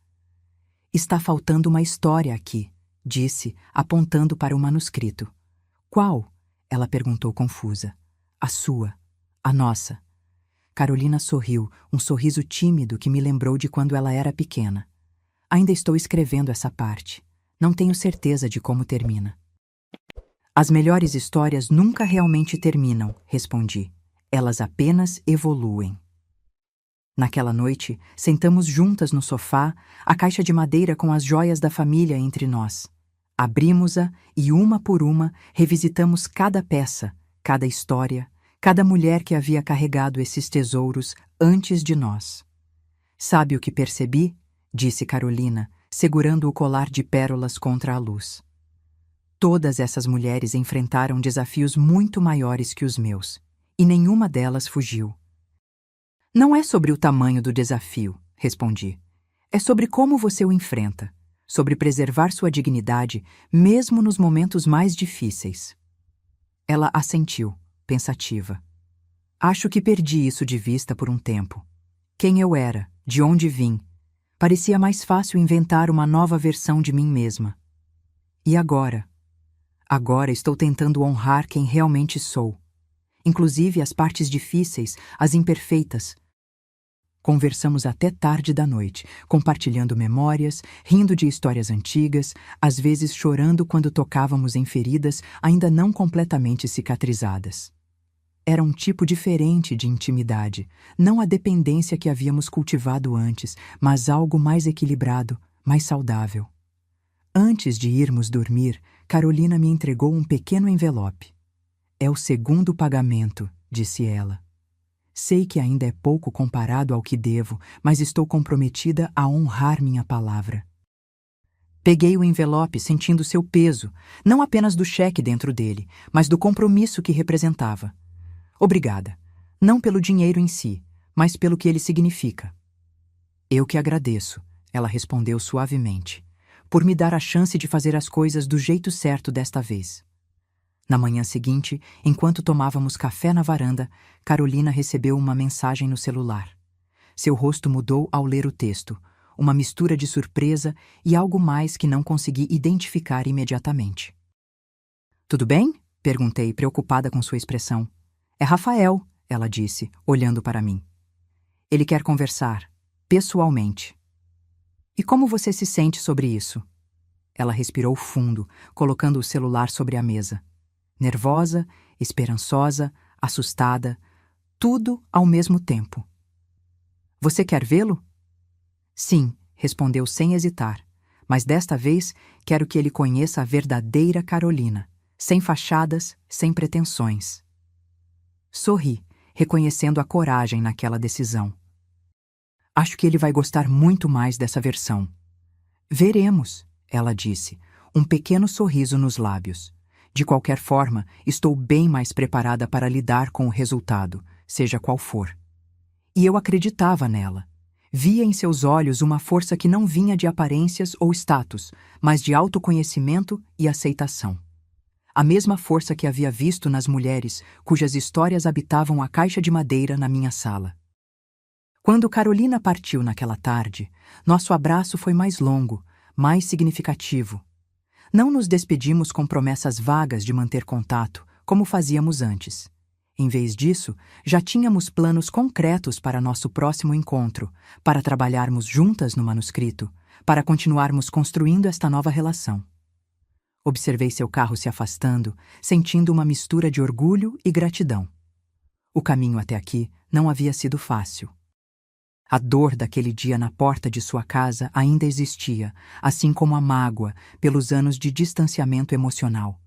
Está faltando uma história aqui, disse, apontando para o manuscrito. Qual? Ela perguntou confusa. A sua. A nossa. Carolina sorriu, um sorriso tímido que me lembrou de quando ela era pequena. Ainda estou escrevendo essa parte. Não tenho certeza de como termina. As melhores histórias nunca realmente terminam, respondi. Elas apenas evoluem. Naquela noite, sentamos juntas no sofá, a caixa de madeira com as joias da família entre nós. Abrimos-a e, uma por uma, revisitamos cada peça, cada história, cada mulher que havia carregado esses tesouros antes de nós. Sabe o que percebi? Disse Carolina, segurando o colar de pérolas contra a luz. Todas essas mulheres enfrentaram desafios muito maiores que os meus, e nenhuma delas fugiu. Não é sobre o tamanho do desafio, respondi. É sobre como você o enfrenta, sobre preservar sua dignidade mesmo nos momentos mais difíceis. Ela assentiu, pensativa. Acho que perdi isso de vista por um tempo. Quem eu era, de onde vim. Parecia mais fácil inventar uma nova versão de mim mesma. E agora? Agora estou tentando honrar quem realmente sou. Inclusive as partes difíceis, as imperfeitas. Conversamos até tarde da noite, compartilhando memórias, rindo de histórias antigas, às vezes chorando quando tocávamos em feridas ainda não completamente cicatrizadas. Era um tipo diferente de intimidade, não a dependência que havíamos cultivado antes, mas algo mais equilibrado, mais saudável. Antes de irmos dormir, Carolina me entregou um pequeno envelope. "É o segundo pagamento", disse ela. "Sei que ainda é pouco comparado ao que devo, mas estou comprometida a honrar minha palavra." Peguei o envelope sentindo seu peso, não apenas do cheque dentro dele, mas do compromisso que representava. "Obrigada. Não pelo dinheiro em si, mas pelo que ele significa." "Eu que agradeço", ela respondeu suavemente, "por me dar a chance de fazer as coisas do jeito certo desta vez." Na manhã seguinte, enquanto tomávamos café na varanda, Carolina recebeu uma mensagem no celular. Seu rosto mudou ao ler o texto, uma mistura de surpresa e algo mais que não consegui identificar imediatamente. "Tudo bem?" perguntei, preocupada com sua expressão. "É Rafael", ela disse, olhando para mim. "Ele quer conversar, pessoalmente." "E como você se sente sobre isso?" Ela respirou fundo, colocando o celular sobre a mesa. Nervosa, esperançosa, assustada, tudo ao mesmo tempo. "Você quer vê-lo?" "Sim", respondeu sem hesitar, "mas desta vez quero que ele conheça a verdadeira Carolina, sem fachadas, sem pretensões." Sorri, reconhecendo a coragem naquela decisão. "Acho que ele vai gostar muito mais dessa versão." "Veremos", ela disse, um pequeno sorriso nos lábios. "De qualquer forma, estou bem mais preparada para lidar com o resultado, seja qual for." E eu acreditava nela. Via em seus olhos uma força que não vinha de aparências ou status, mas de autoconhecimento e aceitação. A mesma força que havia visto nas mulheres cujas histórias habitavam a caixa de madeira na minha sala. Quando Carolina partiu naquela tarde, nosso abraço foi mais longo, mais significativo. Não nos despedimos com promessas vagas de manter contato, como fazíamos antes. Em vez disso, já tínhamos planos concretos para nosso próximo encontro, para trabalharmos juntas no manuscrito, para continuarmos construindo esta nova relação. Observei seu carro se afastando, sentindo uma mistura de orgulho e gratidão. O caminho até aqui não havia sido fácil. A dor daquele dia na porta de sua casa ainda existia, assim como a mágoa pelos anos de distanciamento emocional.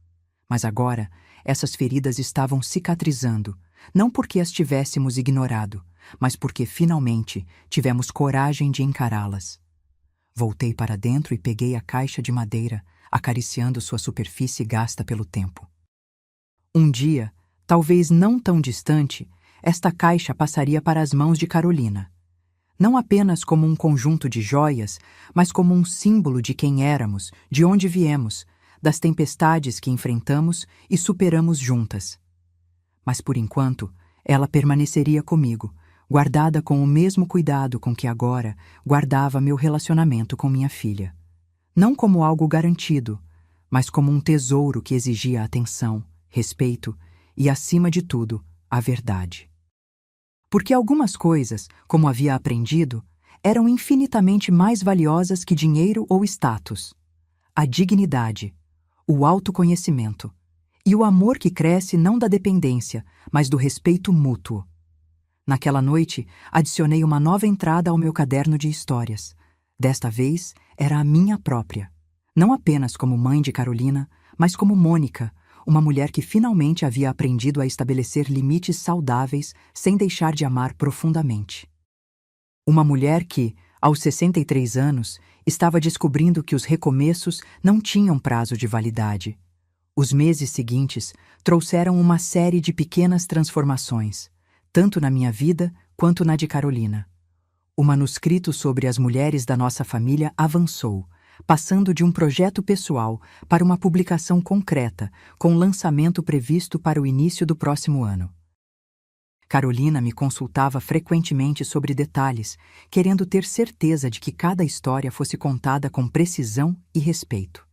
Mas agora, essas feridas estavam cicatrizando, não porque as tivéssemos ignorado, mas porque finalmente tivemos coragem de encará-las. Voltei para dentro e peguei a caixa de madeira, acariciando sua superfície gasta pelo tempo. Um dia, talvez não tão distante, esta caixa passaria para as mãos de Carolina. Não apenas como um conjunto de joias, mas como um símbolo de quem éramos, de onde viemos, das tempestades que enfrentamos e superamos juntas. Mas por enquanto, ela permaneceria comigo, guardada com o mesmo cuidado com que agora guardava meu relacionamento com minha filha. Não como algo garantido, mas como um tesouro que exigia atenção, respeito e, acima de tudo, a verdade. Porque algumas coisas, como havia aprendido, eram infinitamente mais valiosas que dinheiro ou status. A dignidade, o autoconhecimento e o amor que cresce não da dependência, mas do respeito mútuo. Naquela noite, adicionei uma nova entrada ao meu caderno de histórias. Desta vez, era a minha própria. Não apenas como mãe de Carolina, mas como Mônica, uma mulher que finalmente havia aprendido a estabelecer limites saudáveis sem deixar de amar profundamente. Uma mulher que, aos 63 anos, estava descobrindo que os recomeços não tinham prazo de validade. Os meses seguintes trouxeram uma série de pequenas transformações, tanto na minha vida quanto na de Carolina. O manuscrito sobre as mulheres da nossa família avançou, passando de um projeto pessoal para uma publicação concreta, com lançamento previsto para o início do próximo ano. Carolina me consultava frequentemente sobre detalhes, querendo ter certeza de que cada história fosse contada com precisão e respeito.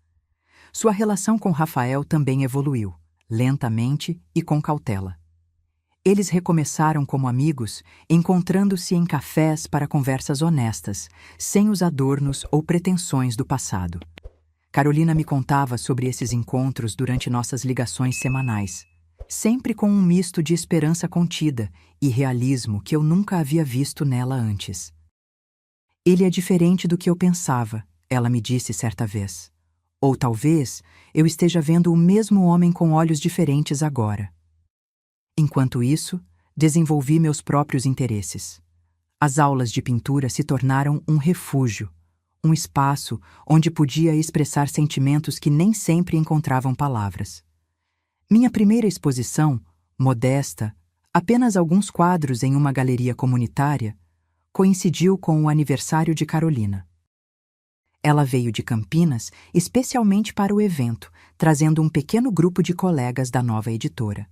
Sua relação com Rafael também evoluiu, lentamente e com cautela. Eles recomeçaram como amigos, encontrando-se em cafés para conversas honestas, sem os adornos ou pretensões do passado. Carolina me contava sobre esses encontros durante nossas ligações semanais, sempre com um misto de esperança contida e realismo que eu nunca havia visto nela antes. Ele é diferente do que eu pensava, ela me disse certa vez. Ou talvez eu esteja vendo o mesmo homem com olhos diferentes agora. Enquanto isso, desenvolvi meus próprios interesses. As aulas de pintura se tornaram um refúgio, um espaço onde podia expressar sentimentos que nem sempre encontravam palavras. Minha primeira exposição, modesta, apenas alguns quadros em uma galeria comunitária, coincidiu com o aniversário de Carolina. Ela veio de Campinas especialmente para o evento, trazendo um pequeno grupo de colegas da nova editora.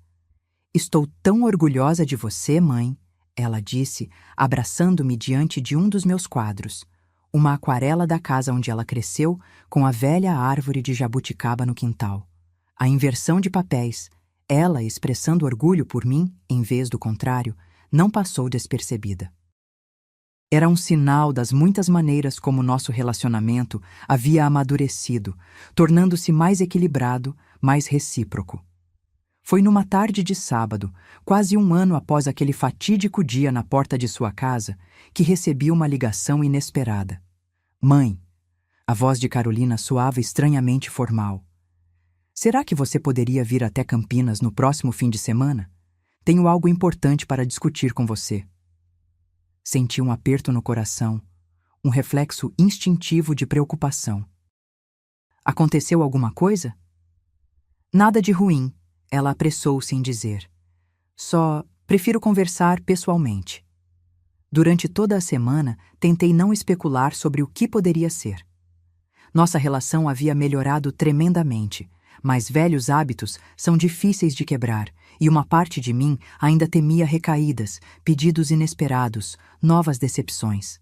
"Estou tão orgulhosa de você, mãe", ela disse, abraçando-me diante de um dos meus quadros, uma aquarela da casa onde ela cresceu, com a velha árvore de jabuticaba no quintal. A inversão de papéis, ela expressando orgulho por mim, em vez do contrário, não passou despercebida. Era um sinal das muitas maneiras como nosso relacionamento havia amadurecido, tornando-se mais equilibrado, mais recíproco. Foi numa tarde de sábado, quase um ano após aquele fatídico dia na porta de sua casa, que recebi uma ligação inesperada. "Mãe", a voz de Carolina soava estranhamente formal. "Será que você poderia vir até Campinas no próximo fim de semana? Tenho algo importante para discutir com você." Senti um aperto no coração, um reflexo instintivo de preocupação. "Aconteceu alguma coisa?" "Nada de ruim", ela apressou-se em dizer. "Só prefiro conversar pessoalmente." Durante toda a semana, tentei não especular sobre o que poderia ser. Nossa relação havia melhorado tremendamente, mas velhos hábitos são difíceis de quebrar, e uma parte de mim ainda temia recaídas, pedidos inesperados, novas decepções.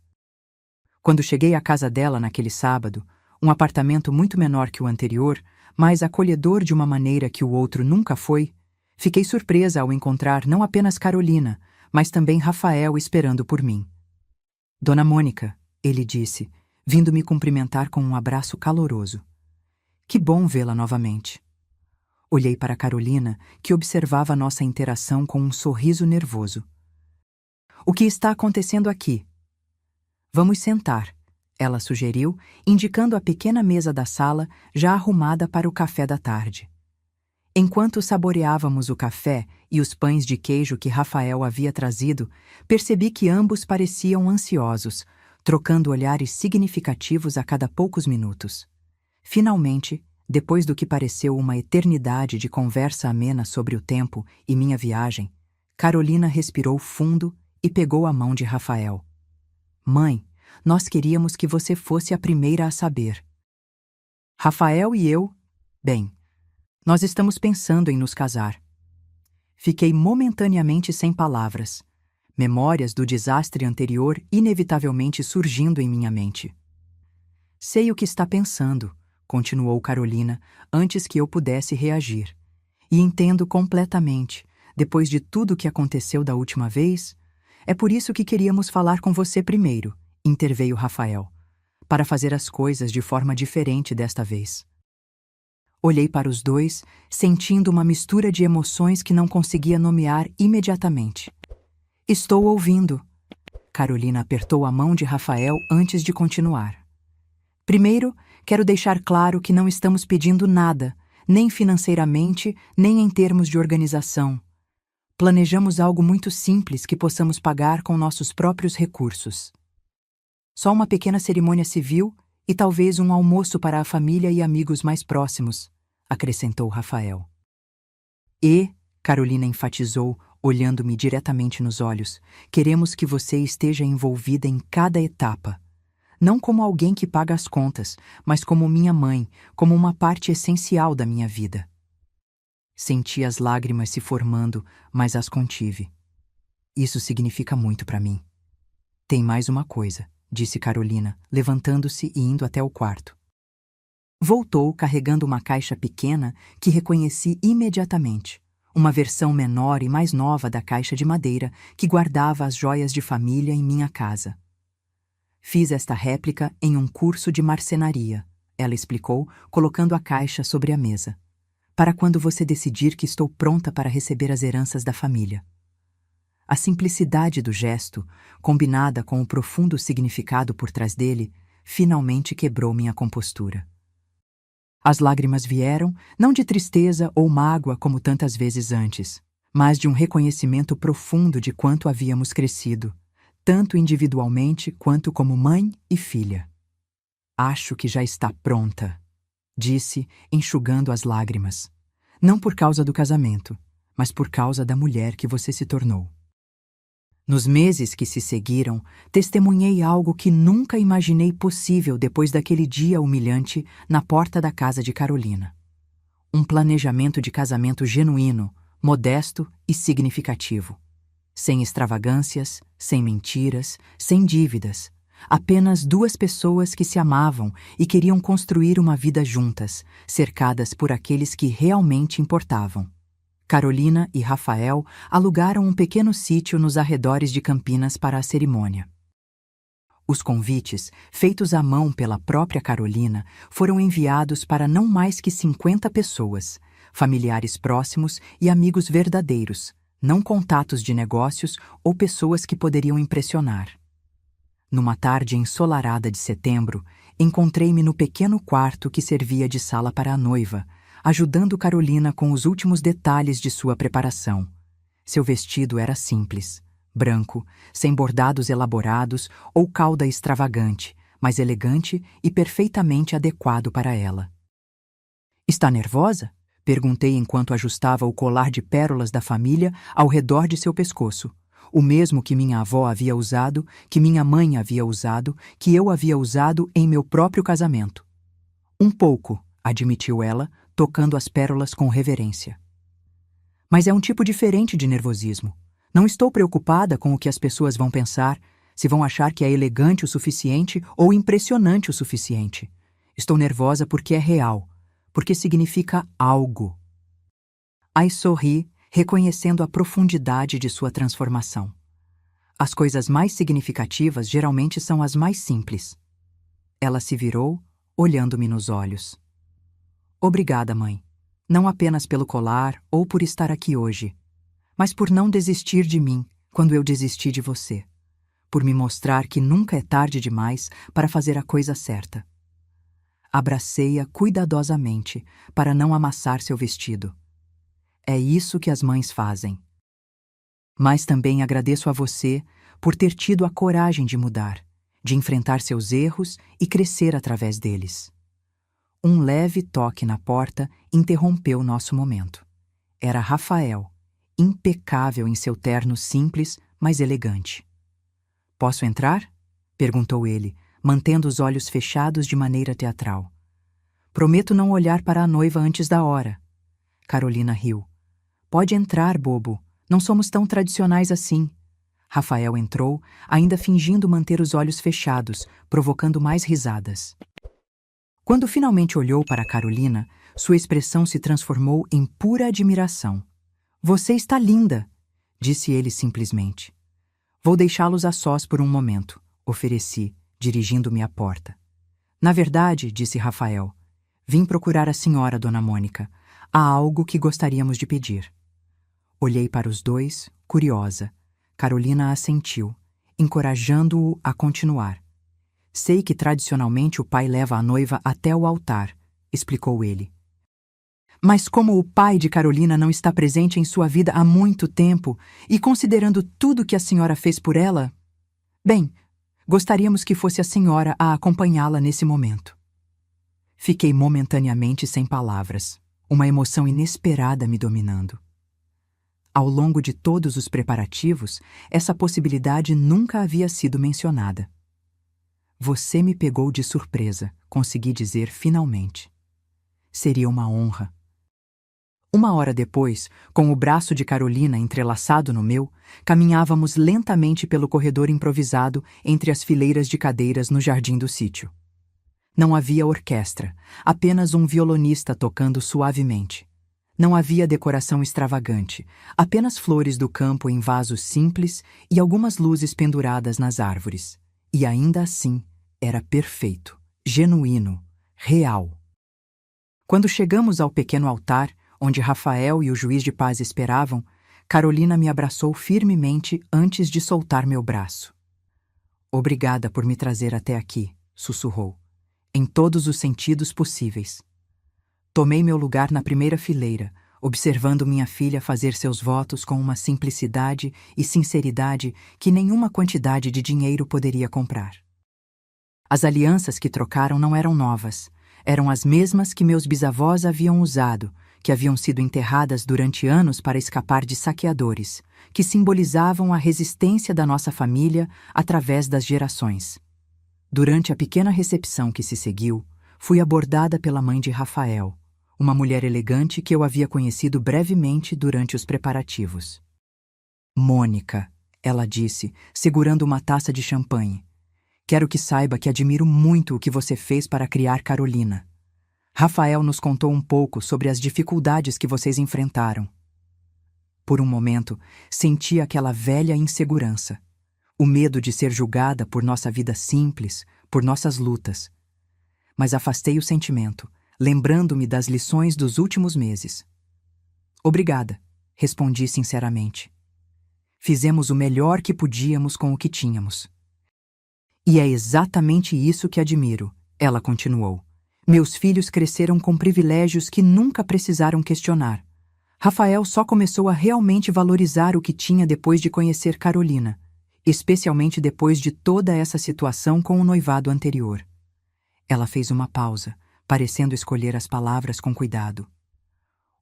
Quando cheguei à casa dela naquele sábado, um apartamento muito menor que o anterior, mas acolhedor de uma maneira que o outro nunca foi, fiquei surpresa ao encontrar não apenas Carolina, mas também Rafael esperando por mim. "Dona Mônica", ele disse, vindo me cumprimentar com um abraço caloroso. "Que bom vê-la novamente." Olhei para Carolina, que observava nossa interação com um sorriso nervoso. "O que está acontecendo aqui?" "Vamos sentar", ela sugeriu, indicando a pequena mesa da sala já arrumada para o café da tarde. Enquanto saboreávamos o café e os pães de queijo que Rafael havia trazido, percebi que ambos pareciam ansiosos, trocando olhares significativos a cada poucos minutos. Finalmente, depois do que pareceu uma eternidade de conversa amena sobre o tempo e minha viagem, Carolina respirou fundo e pegou a mão de Rafael. "Mãe, nós queríamos que você fosse a primeira a saber. Rafael e eu, bem, nós estamos pensando em nos casar." Fiquei momentaneamente sem palavras, memórias do desastre anterior inevitavelmente surgindo em minha mente. "Sei o que está pensando", continuou Carolina, antes que eu pudesse reagir. "E entendo completamente, depois de tudo o que aconteceu da última vez. É por isso que queríamos falar com você primeiro", interveio Rafael, "para fazer as coisas de forma diferente desta vez." Olhei para os dois, sentindo uma mistura de emoções que não conseguia nomear imediatamente. "Estou ouvindo." Carolina apertou a mão de Rafael antes de continuar. "Primeiro, quero deixar claro que não estamos pedindo nada, nem financeiramente, nem em termos de organização. Planejamos algo muito simples que possamos pagar com nossos próprios recursos. Só uma pequena cerimônia civil e talvez um almoço para a família e amigos mais próximos", acrescentou Rafael. "E", Carolina enfatizou, olhando-me diretamente nos olhos, "queremos que você esteja envolvida em cada etapa. Não como alguém que paga as contas, mas como minha mãe, como uma parte essencial da minha vida." Senti as lágrimas se formando, mas as contive. Isso significa muito para mim. Tem mais uma coisa, disse Carolina, levantando-se e indo até o quarto. Voltou carregando uma caixa pequena que reconheci imediatamente, uma versão menor e mais nova da caixa de madeira que guardava as joias de família em minha casa. Fiz esta réplica em um curso de marcenaria, ela explicou, colocando a caixa sobre a mesa. Para quando você decidir que estou pronta para receber as heranças da família. A simplicidade do gesto, combinada com o profundo significado por trás dele, finalmente quebrou minha compostura. As lágrimas vieram, não de tristeza ou mágoa como tantas vezes antes, mas de um reconhecimento profundo de quanto havíamos crescido, tanto individualmente quanto como mãe e filha. Acho que já está pronta, disse, enxugando as lágrimas. Não por causa do casamento, mas por causa da mulher que você se tornou. Nos meses que se seguiram, testemunhei algo que nunca imaginei possível depois daquele dia humilhante na porta da casa de Carolina. Um planejamento de casamento genuíno, modesto e significativo. Sem extravagâncias, sem mentiras, sem dívidas. Apenas duas pessoas que se amavam e queriam construir uma vida juntas, cercadas por aqueles que realmente importavam. Carolina e Rafael alugaram um pequeno sítio nos arredores de Campinas para a cerimônia. Os convites, feitos à mão pela própria Carolina, foram enviados para não mais que 50 pessoas, familiares próximos e amigos verdadeiros, não contatos de negócios ou pessoas que poderiam impressionar. Numa tarde ensolarada de setembro, encontrei-me no pequeno quarto que servia de sala para a noiva, ajudando Carolina com os últimos detalhes de sua preparação. Seu vestido era simples, branco, sem bordados elaborados ou cauda extravagante, mas elegante e perfeitamente adequado para ela. "Está nervosa?" perguntei enquanto ajustava o colar de pérolas da família ao redor de seu pescoço. O mesmo que minha avó havia usado, que minha mãe havia usado, que eu havia usado em meu próprio casamento. "Um pouco", admitiu ela, tocando as pérolas com reverência. "Mas é um tipo diferente de nervosismo. Não estou preocupada com o que as pessoas vão pensar, se vão achar que é elegante o suficiente ou impressionante o suficiente. Estou nervosa porque é real, porque significa algo." Aí sorri, reconhecendo a profundidade de sua transformação. As coisas mais significativas geralmente são as mais simples. Ela se virou, olhando-me nos olhos. "Obrigada, mãe. Não apenas pelo colar ou por estar aqui hoje, mas por não desistir de mim quando eu desisti de você. Por me mostrar que nunca é tarde demais para fazer a coisa certa." Abracei-a cuidadosamente para não amassar seu vestido. É isso que as mães fazem. Mas também agradeço a você por ter tido a coragem de mudar, de enfrentar seus erros e crescer através deles. Um leve toque na porta interrompeu nosso momento. Era Rafael, impecável em seu terno simples, mas elegante. "Posso entrar?" perguntou ele, mantendo os olhos fechados de maneira teatral. "Prometo não olhar para a noiva antes da hora." Carolina riu. "Pode entrar, bobo. Não somos tão tradicionais assim." Rafael entrou, ainda fingindo manter os olhos fechados, provocando mais risadas. Quando finalmente olhou para Carolina, sua expressão se transformou em pura admiração. "Você está linda", disse ele simplesmente. "Vou deixá-los a sós por um momento", ofereci, dirigindo-me à porta. "Na verdade", disse Rafael, "vim procurar a senhora, Dona Mônica. Há algo que gostaríamos de pedir." Olhei para os dois, curiosa. Carolina assentiu, encorajando-o a continuar. "Sei que tradicionalmente o pai leva a noiva até o altar", explicou ele. "Mas como o pai de Carolina não está presente em sua vida há muito tempo, e considerando tudo que a senhora fez por ela, bem, gostaríamos que fosse a senhora a acompanhá-la nesse momento." Fiquei momentaneamente sem palavras, uma emoção inesperada me dominando. Ao longo de todos os preparativos, essa possibilidade nunca havia sido mencionada. "Você me pegou de surpresa", consegui dizer finalmente. "Seria uma honra." Uma hora depois, com o braço de Carolina entrelaçado no meu, caminhávamos lentamente pelo corredor improvisado entre as fileiras de cadeiras no jardim do sítio. Não havia orquestra, apenas um violonista tocando suavemente. Não havia decoração extravagante, apenas flores do campo em vasos simples e algumas luzes penduradas nas árvores. E ainda assim, era perfeito, genuíno, real. Quando chegamos ao pequeno altar, onde Rafael e o juiz de paz esperavam, Carolina me abraçou firmemente antes de soltar meu braço. "Obrigada por me trazer até aqui", sussurrou, em todos os sentidos possíveis. Tomei meu lugar na primeira fileira, observando minha filha fazer seus votos com uma simplicidade e sinceridade que nenhuma quantidade de dinheiro poderia comprar. As alianças que trocaram não eram novas, eram as mesmas que meus bisavós haviam usado, que haviam sido enterradas durante anos para escapar de saqueadores, que simbolizavam a resistência da nossa família através das gerações. Durante a pequena recepção que se seguiu, fui abordada pela mãe de Rafael, uma mulher elegante que eu havia conhecido brevemente durante os preparativos. "Mônica", ela disse, segurando uma taça de champanhe, "quero que saiba que admiro muito o que você fez para criar Carolina. Rafael nos contou um pouco sobre as dificuldades que vocês enfrentaram." Por um momento, senti aquela velha insegurança, o medo de ser julgada por nossa vida simples, por nossas lutas. Mas afastei o sentimento, lembrando-me das lições dos últimos meses. "Obrigada", respondi sinceramente. "Fizemos o melhor que podíamos com o que tínhamos." "E é exatamente isso que admiro", ela continuou. "Meus filhos cresceram com privilégios que nunca precisaram questionar. Rafael só começou a realmente valorizar o que tinha depois de conhecer Carolina, especialmente depois de toda essa situação com o noivado anterior." Ela fez uma pausa, parecendo escolher as palavras com cuidado.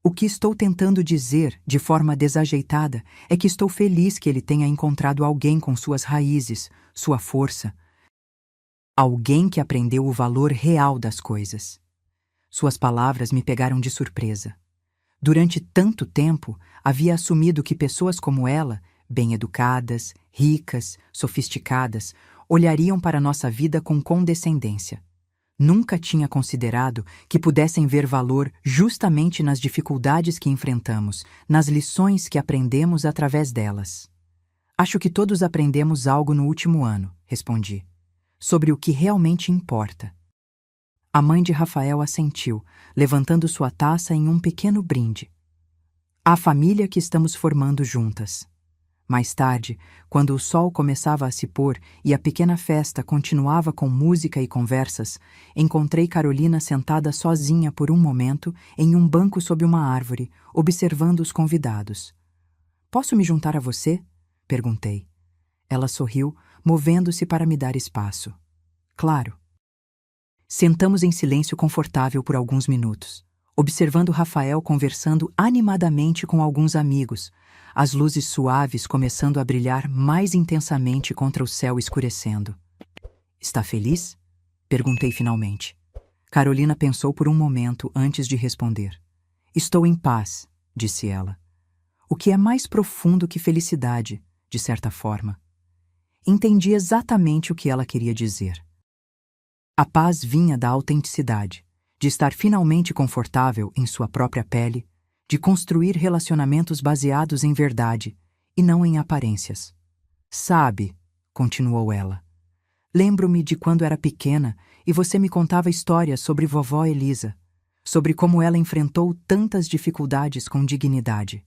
"O que estou tentando dizer, de forma desajeitada, é que estou feliz que ele tenha encontrado alguém com suas raízes, sua força. Alguém que aprendeu o valor real das coisas." Suas palavras me pegaram de surpresa. Durante tanto tempo, havia assumido que pessoas como ela, bem-educadas, ricas, sofisticadas, olhariam para nossa vida com condescendência. Nunca tinha considerado que pudessem ver valor justamente nas dificuldades que enfrentamos, nas lições que aprendemos através delas. "Acho que todos aprendemos algo no último ano", respondi, "sobre o que realmente importa." A mãe de Rafael assentiu, levantando sua taça em um pequeno brinde. "A família que estamos formando juntas." Mais tarde, quando o sol começava a se pôr e a pequena festa continuava com música e conversas, encontrei Carolina sentada sozinha por um momento em um banco sob uma árvore, observando os convidados. "Posso me juntar a você?" perguntei. Ela sorriu, movendo-se para me dar espaço. "Claro." Sentamos em silêncio confortável por alguns minutos, observando Rafael conversando animadamente com alguns amigos, as luzes suaves começando a brilhar mais intensamente contra o céu escurecendo. "Está feliz?" perguntei finalmente. Carolina pensou por um momento antes de responder. "Estou em paz", disse ela. O que é mais profundo que felicidade, de certa forma. Entendi exatamente o que ela queria dizer. A paz vinha da autenticidade, de estar finalmente confortável em sua própria pele, de construir relacionamentos baseados em verdade e não em aparências. "Sabe", continuou ela, "lembro-me de quando era pequena e você me contava histórias sobre vovó Elisa, sobre como ela enfrentou tantas dificuldades com dignidade.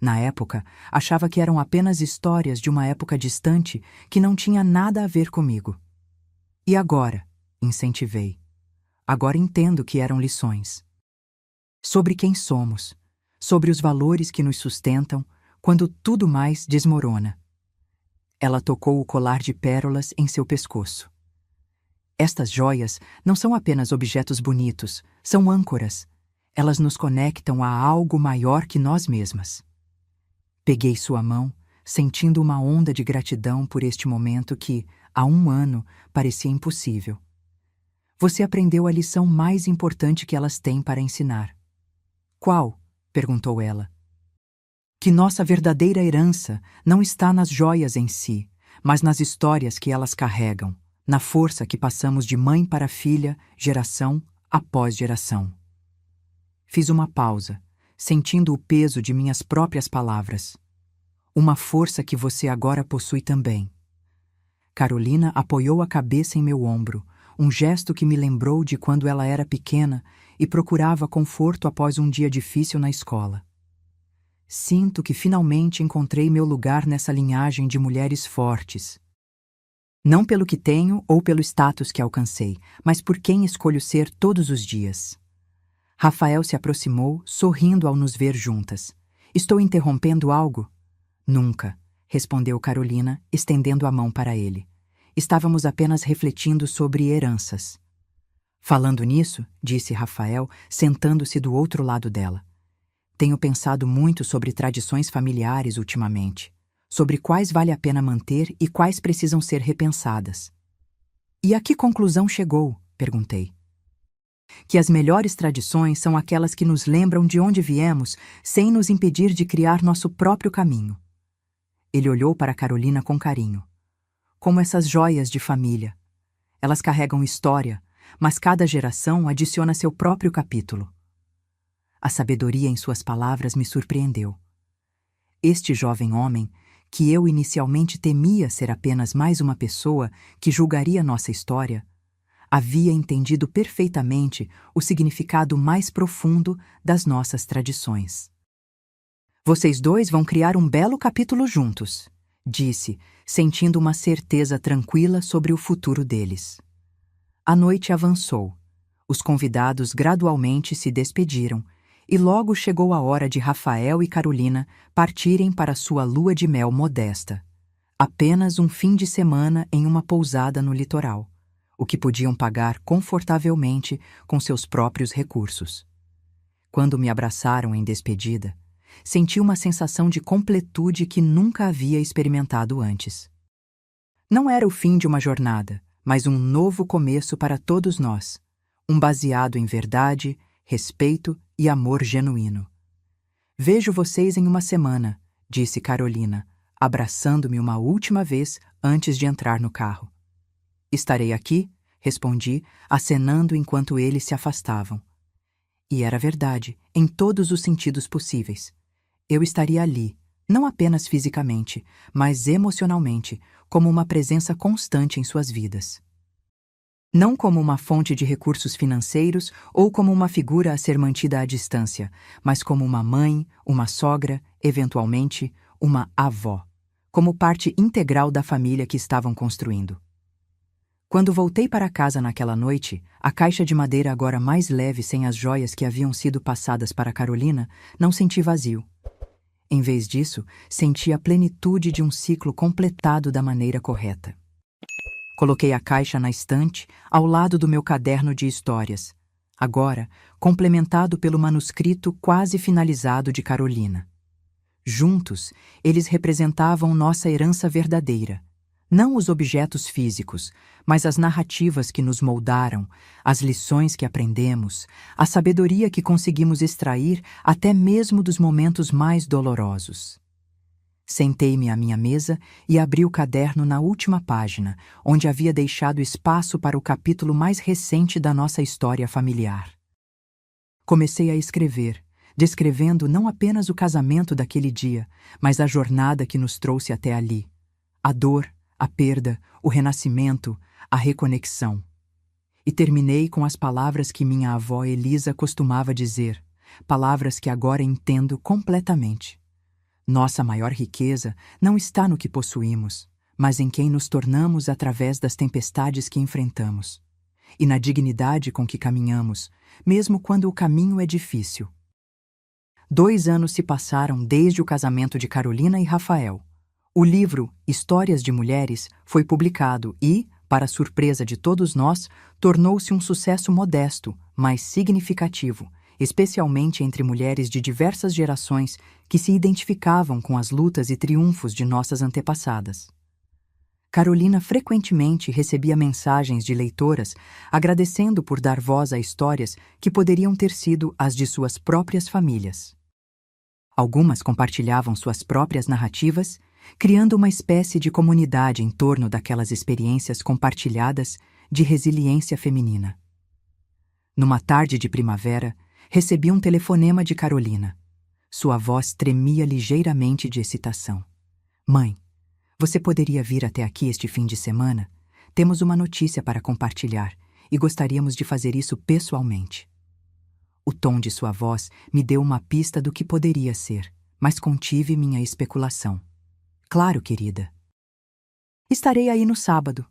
Na época, achava que eram apenas histórias de uma época distante que não tinha nada a ver comigo. E agora?", incentivei. "Agora entendo que eram lições. Sobre quem somos, sobre os valores que nos sustentam quando tudo mais desmorona." Ela tocou o colar de pérolas em seu pescoço. "Estas joias não são apenas objetos bonitos, são âncoras. Elas nos conectam a algo maior que nós mesmas." Peguei sua mão, sentindo uma onda de gratidão por este momento que, há um ano, parecia impossível. "Você aprendeu a lição mais importante que elas têm para ensinar." "Qual?" perguntou ela. Que nossa verdadeira herança não está nas joias em si, mas nas histórias que elas carregam, na força que passamos de mãe para filha, geração após geração. Fiz uma pausa, sentindo o peso de minhas próprias palavras. Uma força que você agora possui também. Carolina apoiou a cabeça em meu ombro, um gesto que me lembrou de quando ela era pequena e procurava conforto após um dia difícil na escola. Sinto que finalmente encontrei meu lugar nessa linhagem de mulheres fortes. Não pelo que tenho ou pelo status que alcancei, mas por quem escolho ser todos os dias. Rafael se aproximou, sorrindo ao nos ver juntas. Estou interrompendo algo? Nunca, respondeu Carolina, estendendo a mão para ele. Estávamos apenas refletindo sobre heranças. Falando nisso, disse Rafael, sentando-se do outro lado dela. Tenho pensado muito sobre tradições familiares ultimamente, sobre quais vale a pena manter e quais precisam ser repensadas. E a que conclusão chegou? Perguntei. Que as melhores tradições são aquelas que nos lembram de onde viemos, sem nos impedir de criar nosso próprio caminho. Ele olhou para Carolina com carinho. Como essas joias de família. Elas carregam história, mas cada geração adiciona seu próprio capítulo. A sabedoria em suas palavras me surpreendeu. Este jovem homem, que eu inicialmente temia ser apenas mais uma pessoa que julgaria nossa história, havia entendido perfeitamente o significado mais profundo das nossas tradições. Vocês dois vão criar um belo capítulo juntos, disse, sentindo uma certeza tranquila sobre o futuro deles. A noite avançou. Os convidados gradualmente se despediram, e logo chegou a hora de Rafael e Carolina partirem para sua lua de mel modesta. Apenas um fim de semana em uma pousada no litoral, o que podiam pagar confortavelmente com seus próprios recursos. Quando me abraçaram em despedida, senti uma sensação de completude que nunca havia experimentado antes. Não era o fim de uma jornada, mas um novo começo para todos nós, um baseado em verdade, respeito e amor genuíno. Vejo vocês em uma semana, disse Carolina, abraçando-me uma última vez antes de entrar no carro. Estarei aqui, respondi, acenando enquanto eles se afastavam. E era verdade, em todos os sentidos possíveis. Eu estaria ali, não apenas fisicamente, mas emocionalmente, como uma presença constante em suas vidas. Não como uma fonte de recursos financeiros ou como uma figura a ser mantida à distância, mas como uma mãe, uma sogra, eventualmente, uma avó, como parte integral da família que estavam construindo. Quando voltei para casa naquela noite, a caixa de madeira agora mais leve sem as joias que haviam sido passadas para Carolina, não senti vazio. Em vez disso, senti a plenitude de um ciclo completado da maneira correta. Coloquei a caixa na estante, ao lado do meu caderno de histórias, agora complementado pelo manuscrito quase finalizado de Carolina. Juntos, eles representavam nossa herança verdadeira, não os objetos físicos, mas as narrativas que nos moldaram, as lições que aprendemos, a sabedoria que conseguimos extrair até mesmo dos momentos mais dolorosos. Sentei-me à minha mesa e abri o caderno na última página, onde havia deixado espaço para o capítulo mais recente da nossa história familiar. Comecei a escrever, descrevendo não apenas o casamento daquele dia, mas a jornada que nos trouxe até ali. A dor, a perda, o renascimento, a reconexão. E terminei com as palavras que minha avó Elisa costumava dizer, palavras que agora entendo completamente. Nossa maior riqueza não está no que possuímos, mas em quem nos tornamos através das tempestades que enfrentamos, e na dignidade com que caminhamos, mesmo quando o caminho é difícil. 2 anos se passaram desde o casamento de Carolina e Rafael. O livro Histórias de Mulheres foi publicado e, para surpresa de todos nós, tornou-se um sucesso modesto, mas significativo, especialmente entre mulheres de diversas gerações que se identificavam com as lutas e triunfos de nossas antepassadas. Carolina frequentemente recebia mensagens de leitoras agradecendo por dar voz a histórias que poderiam ter sido as de suas próprias famílias. Algumas compartilhavam suas próprias narrativas, criando uma espécie de comunidade em torno daquelas experiências compartilhadas de resiliência feminina. Numa tarde de primavera, recebi um telefonema de Carolina. Sua voz tremia ligeiramente de excitação. Mãe, você poderia vir até aqui este fim de semana? Temos uma notícia para compartilhar e gostaríamos de fazer isso pessoalmente. O tom de sua voz me deu uma pista do que poderia ser, mas contive minha especulação. Claro, querida. Estarei aí no sábado.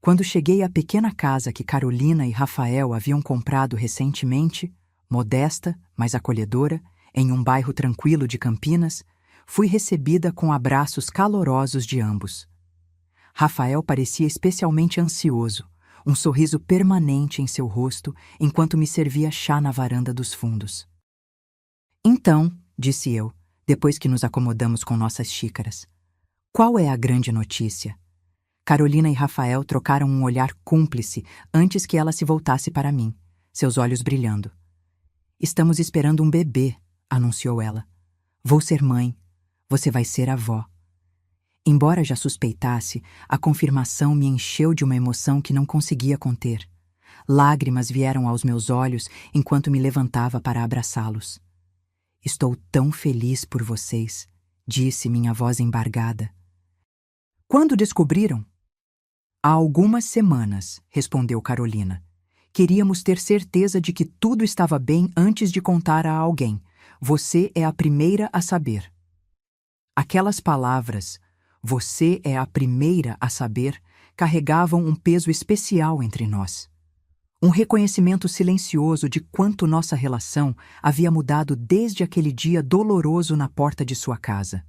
Quando cheguei à pequena casa que Carolina e Rafael haviam comprado recentemente, modesta, mas acolhedora, em um bairro tranquilo de Campinas, fui recebida com abraços calorosos de ambos. Rafael parecia especialmente ansioso, um sorriso permanente em seu rosto enquanto me servia chá na varanda dos fundos. Então, disse eu, depois que nos acomodamos com nossas xícaras, qual é a grande notícia? Carolina e Rafael trocaram um olhar cúmplice antes que ela se voltasse para mim, seus olhos brilhando. Estamos esperando um bebê, anunciou ela. Vou ser mãe, você vai ser avó. Embora já suspeitasse, a confirmação me encheu de uma emoção que não conseguia conter. Lágrimas vieram aos meus olhos enquanto me levantava para abraçá-los. Estou tão feliz por vocês, disse minha voz embargada. Quando descobriram? Há algumas semanas, respondeu Carolina. Queríamos ter certeza de que tudo estava bem antes de contar a alguém. Você é a primeira a saber. Aquelas palavras, você é a primeira a saber, carregavam um peso especial entre nós. Um reconhecimento silencioso de quanto nossa relação havia mudado desde aquele dia doloroso na porta de sua casa,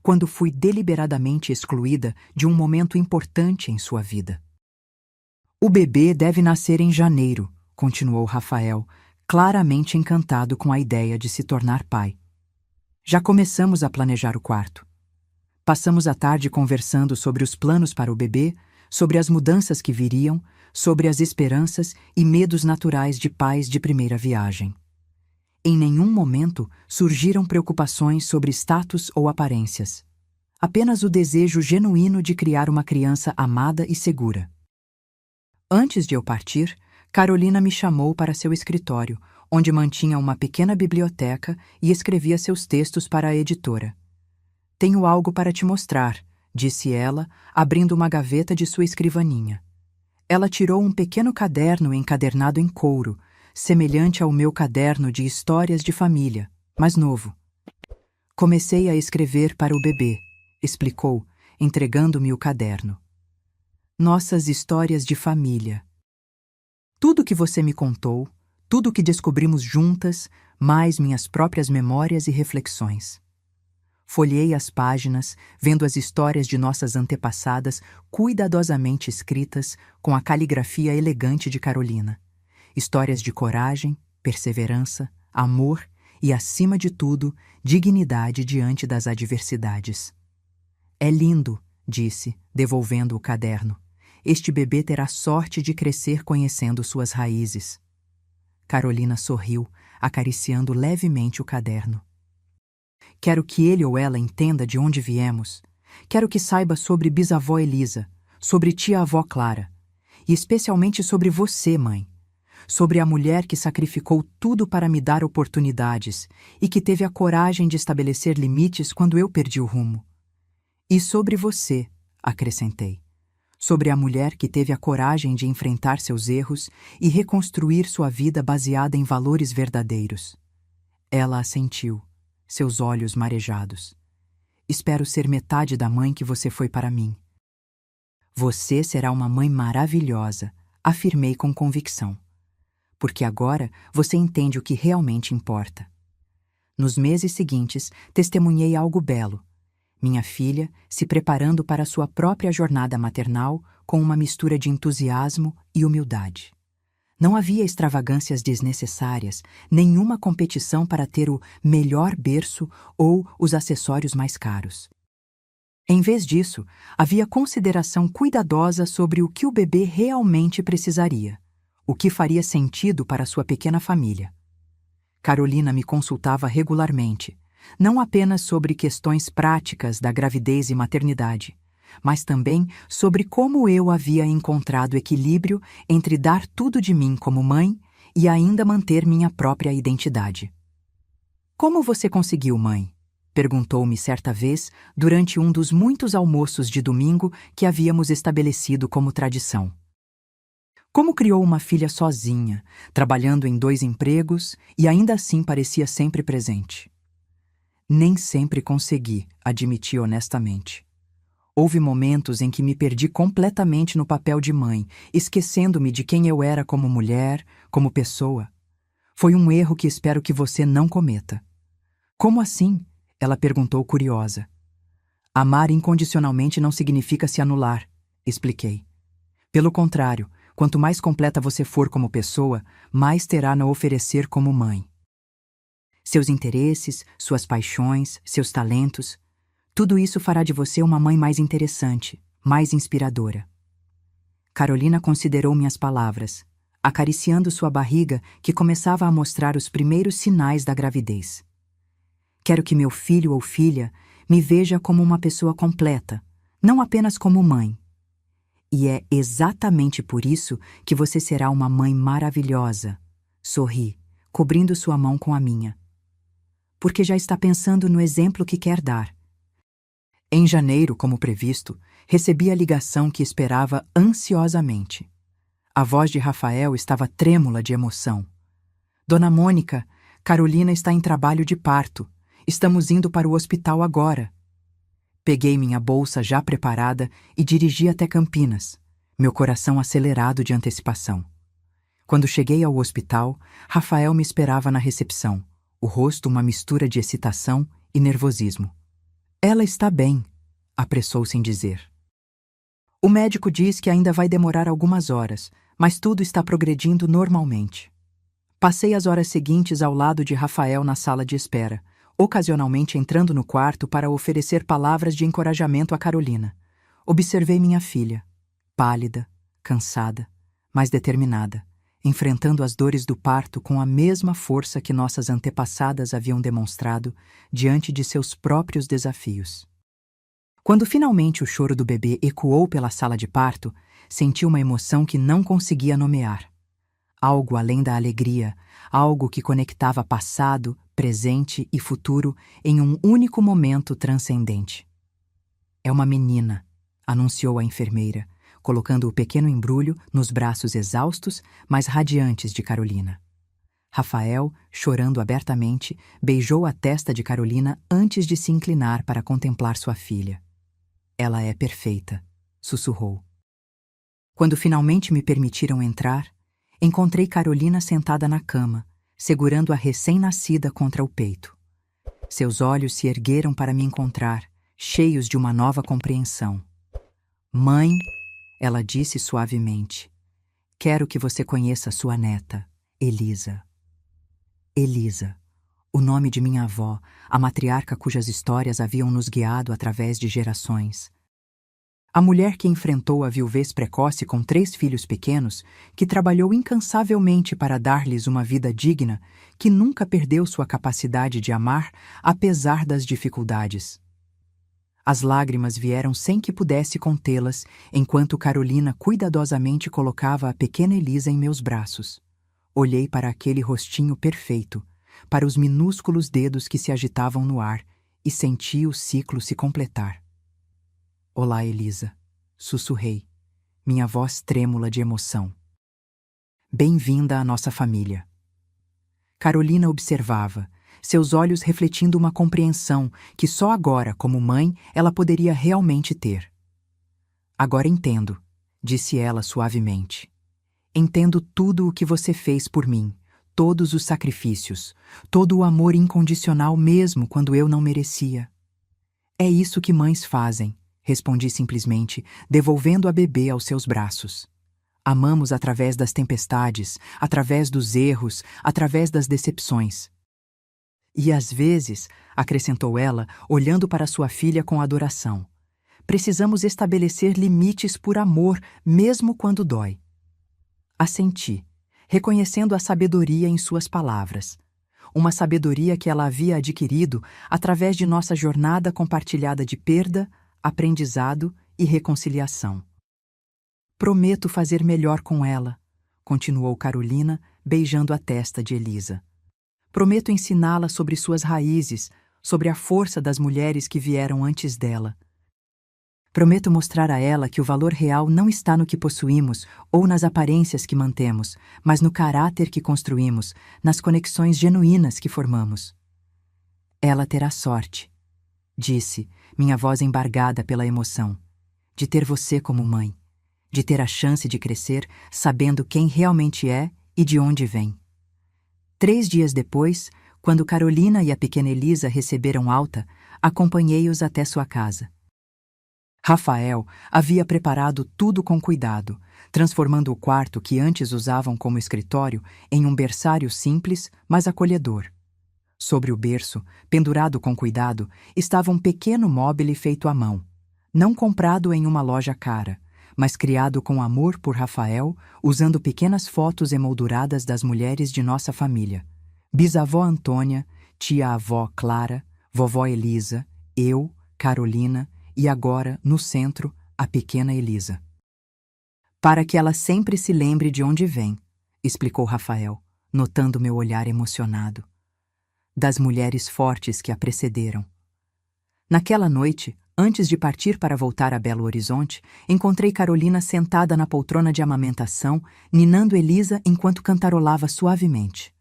quando fui deliberadamente excluída de um momento importante em sua vida. O bebê deve nascer em janeiro, continuou Rafael, claramente encantado com a ideia de se tornar pai. Já começamos a planejar o quarto. Passamos a tarde conversando sobre os planos para o bebê, sobre as mudanças que viriam, sobre as esperanças e medos naturais de pais de primeira viagem. Em nenhum momento surgiram preocupações sobre status ou aparências. Apenas o desejo genuíno de criar uma criança amada e segura. Antes de eu partir, Carolina me chamou para seu escritório, onde mantinha uma pequena biblioteca e escrevia seus textos para a editora. Tenho algo para te mostrar, disse ela, abrindo uma gaveta de sua escrivaninha. Ela tirou um pequeno caderno encadernado em couro, semelhante ao meu caderno de histórias de família, mas novo. Comecei a escrever para o bebê, explicou, entregando-me o caderno. Nossas histórias de família. Tudo que você me contou, tudo que descobrimos juntas, mais minhas próprias memórias e reflexões. Folhei as páginas, vendo as histórias de nossas antepassadas cuidadosamente escritas com a caligrafia elegante de Carolina. Histórias de coragem, perseverança, amor e, acima de tudo, dignidade diante das adversidades. É lindo, disse, devolvendo o caderno. Este bebê terá sorte de crescer conhecendo suas raízes. Carolina sorriu, acariciando levemente o caderno. Quero que ele ou ela entenda de onde viemos. Quero que saiba sobre bisavó Elisa, sobre tia-avó Clara, e especialmente sobre você, mãe. Sobre a mulher que sacrificou tudo para me dar oportunidades e que teve a coragem de estabelecer limites quando eu perdi o rumo. E sobre você, acrescentei. Sobre a mulher que teve a coragem de enfrentar seus erros e reconstruir sua vida baseada em valores verdadeiros. Ela assentiu, seus olhos marejados. Espero ser metade da mãe que você foi para mim. Você será uma mãe maravilhosa, afirmei com convicção. Porque agora você entende o que realmente importa. Nos meses seguintes, testemunhei algo belo. Minha filha se preparando para sua própria jornada maternal com uma mistura de entusiasmo e humildade. Não havia extravagâncias desnecessárias, nenhuma competição para ter o melhor berço ou os acessórios mais caros. Em vez disso, havia consideração cuidadosa sobre o que o bebê realmente precisaria, o que faria sentido para sua pequena família. Carolina me consultava regularmente, não apenas sobre questões práticas da gravidez e maternidade, mas também sobre como eu havia encontrado equilíbrio entre dar tudo de mim como mãe e ainda manter minha própria identidade. "Como você conseguiu, mãe?" perguntou-me certa vez durante um dos muitos almoços de domingo que havíamos estabelecido como tradição. Como criou uma filha sozinha, trabalhando em 2 empregos e ainda assim parecia sempre presente? Nem sempre consegui, admiti honestamente. Houve momentos em que me perdi completamente no papel de mãe, esquecendo-me de quem eu era como mulher, como pessoa. Foi um erro que espero que você não cometa. "Como assim?" ela perguntou curiosa. "Amar incondicionalmente não significa se anular", expliquei. "Pelo contrário, quanto mais completa você for como pessoa, mais terá a oferecer como mãe. Seus interesses, suas paixões, seus talentos, tudo isso fará de você uma mãe mais interessante, mais inspiradora." Carolina considerou minhas palavras, acariciando sua barriga que começava a mostrar os primeiros sinais da gravidez. "Quero que meu filho ou filha me veja como uma pessoa completa, não apenas como mãe. E é exatamente por isso que você será uma mãe maravilhosa." Sorri, cobrindo sua mão com a minha. "Porque já está pensando no exemplo que quer dar." Em janeiro, como previsto, recebi a ligação que esperava ansiosamente. A voz de Rafael estava trêmula de emoção. "Dona Mônica, Carolina está em trabalho de parto. Estamos indo para o hospital agora." Peguei minha bolsa já preparada e dirigi até Campinas, meu coração acelerado de antecipação. Quando cheguei ao hospital, Rafael me esperava na recepção, o rosto uma mistura de excitação e nervosismo. "Ela está bem", apressou-se em dizer. "O médico diz que ainda vai demorar algumas horas, mas tudo está progredindo normalmente." Passei as horas seguintes ao lado de Rafael na sala de espera, ocasionalmente entrando no quarto para oferecer palavras de encorajamento a Carolina. Observei minha filha, pálida, cansada, mas determinada, enfrentando as dores do parto com a mesma força que nossas antepassadas haviam demonstrado diante de seus próprios desafios. Quando finalmente o choro do bebê ecoou pela sala de parto, senti uma emoção que não conseguia nomear. Algo além da alegria, algo que conectava passado, presente e futuro em um único momento transcendente. "É uma menina", anunciou a enfermeira, colocando o pequeno embrulho nos braços exaustos, mas radiantes de Carolina. Rafael, chorando abertamente, beijou a testa de Carolina antes de se inclinar para contemplar sua filha. "Ela é perfeita", sussurrou. Quando finalmente me permitiram entrar, encontrei Carolina sentada na cama, segurando a recém-nascida contra o peito. Seus olhos se ergueram para me encontrar, cheios de uma nova compreensão. "Mãe", ela disse suavemente, "quero que você conheça sua neta, Elisa." Elisa, o nome de minha avó, a matriarca cujas histórias haviam nos guiado através de gerações. A mulher que enfrentou a viuvez precoce com 3 filhos pequenos, que trabalhou incansavelmente para dar-lhes uma vida digna, que nunca perdeu sua capacidade de amar, apesar das dificuldades. As lágrimas vieram sem que pudesse contê-las, enquanto Carolina cuidadosamente colocava a pequena Elisa em meus braços. Olhei para aquele rostinho perfeito, para os minúsculos dedos que se agitavam no ar, e senti o ciclo se completar. "Olá, Elisa", sussurrei, minha voz trêmula de emoção. "Bem-vinda à nossa família." Carolina observava, seus olhos refletindo uma compreensão que só agora, como mãe, ela poderia realmente ter. "Agora entendo", disse ela suavemente. "Entendo tudo o que você fez por mim, todos os sacrifícios, todo o amor incondicional mesmo quando eu não merecia." "É isso que mães fazem", respondi simplesmente, devolvendo a bebê aos seus braços. "Amamos através das tempestades, através dos erros, através das decepções." "E às vezes", acrescentou ela, olhando para sua filha com adoração, "precisamos estabelecer limites por amor, mesmo quando dói." Assenti, reconhecendo a sabedoria em suas palavras. uma sabedoria que ela havia adquirido através de nossa jornada compartilhada de perda, aprendizado e reconciliação. Prometo fazer melhor com ela, continuou Carolina, beijando a testa de Elisa. Prometo ensiná-la sobre suas raízes, sobre a força das mulheres que vieram antes dela. Prometo mostrar a ela que o valor real não está no que possuímos ou nas aparências que mantemos, mas no caráter que construímos, nas conexões genuínas que formamos. Ela terá sorte, disse, minha voz embargada pela emoção, de ter você como mãe, de ter a chance de crescer sabendo quem realmente é e de onde vem. 3 dias depois, quando Carolina e a pequena Elisa receberam alta, acompanhei-os até sua casa. Rafael havia preparado tudo com cuidado, transformando o quarto que antes usavam como escritório em um berçário simples, mas acolhedor. Sobre o berço, pendurado com cuidado, estava um pequeno móbile feito à mão, não comprado em uma loja cara, mas criado com amor por Rafael, usando pequenas fotos emolduradas das mulheres de nossa família. Bisavó Antônia, tia-avó Clara, vovó Elisa, eu, Carolina e agora, no centro, a pequena Elisa. Para que ela sempre se lembre de onde vem, explicou Rafael, notando meu olhar emocionado. Das mulheres fortes que a precederam. Naquela noite, antes de partir para voltar a Belo Horizonte, encontrei Carolina sentada na poltrona de amamentação, ninando Elisa enquanto cantarolava suavemente.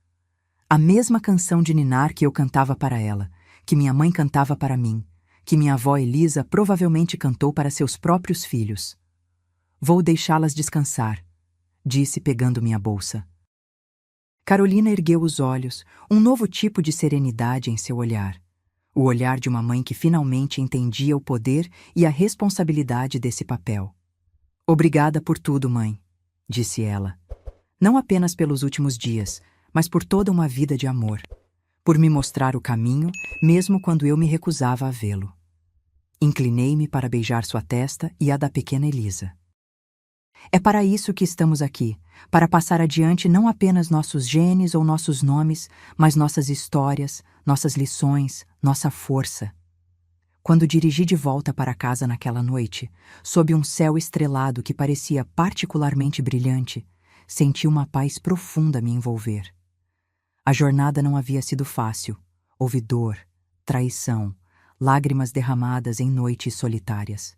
A mesma canção de ninar que eu cantava para ela, que minha mãe cantava para mim, que minha avó Elisa provavelmente cantou para seus próprios filhos. Vou deixá-las descansar, disse pegando minha bolsa. Carolina ergueu os olhos, um novo tipo de serenidade em seu olhar. O olhar de uma mãe que finalmente entendia o poder e a responsabilidade desse papel. Obrigada por tudo, mãe, disse ela. Não apenas pelos últimos dias, mas por toda uma vida de amor. Por me mostrar o caminho, mesmo quando eu me recusava a vê-lo. Inclinei-me para beijar sua testa e a da pequena Elisa. É para isso que estamos aqui, para passar adiante não apenas nossos genes ou nossos nomes, mas nossas histórias, nossas lições, nossa força. Quando dirigi de volta para casa naquela noite, sob um céu estrelado que parecia particularmente brilhante, senti uma paz profunda me envolver. A jornada não havia sido fácil. Houve dor, traição, lágrimas derramadas em noites solitárias.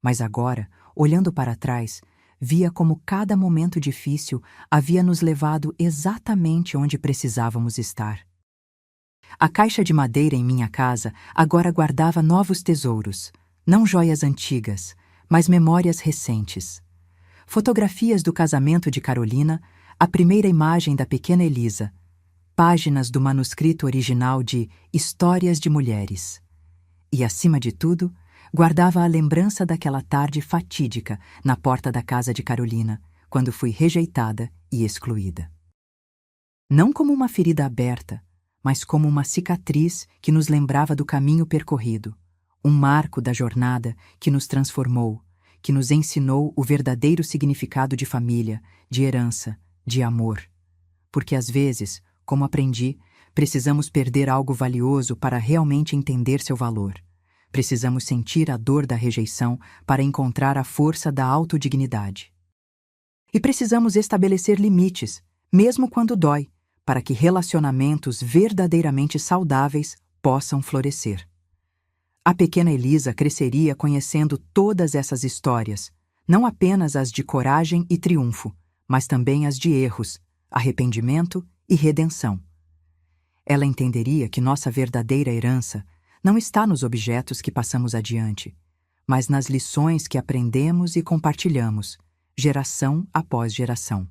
Mas agora, olhando para trás, via como cada momento difícil havia nos levado exatamente onde precisávamos estar. A caixa de madeira em minha casa agora guardava novos tesouros, não joias antigas, mas memórias recentes. Fotografias do casamento de Carolina, a primeira imagem da pequena Elisa, páginas do manuscrito original de Histórias de Mulheres. E, acima de tudo, guardava a lembrança daquela tarde fatídica na porta da casa de Carolina, quando fui rejeitada e excluída. Não como uma ferida aberta, mas como uma cicatriz que nos lembrava do caminho percorrido, um marco da jornada que nos transformou, que nos ensinou o verdadeiro significado de família, de herança, de amor. Porque às vezes, como aprendi, precisamos perder algo valioso para realmente entender seu valor. Precisamos sentir a dor da rejeição para encontrar a força da autodignidade. E precisamos estabelecer limites, mesmo quando dói, para que relacionamentos verdadeiramente saudáveis possam florescer. A pequena Elisa cresceria conhecendo todas essas histórias, não apenas as de coragem e triunfo, mas também as de erros, arrependimento e redenção. Ela entenderia que nossa verdadeira herança não está nos objetos que passamos adiante, mas nas lições que aprendemos e compartilhamos, geração após geração.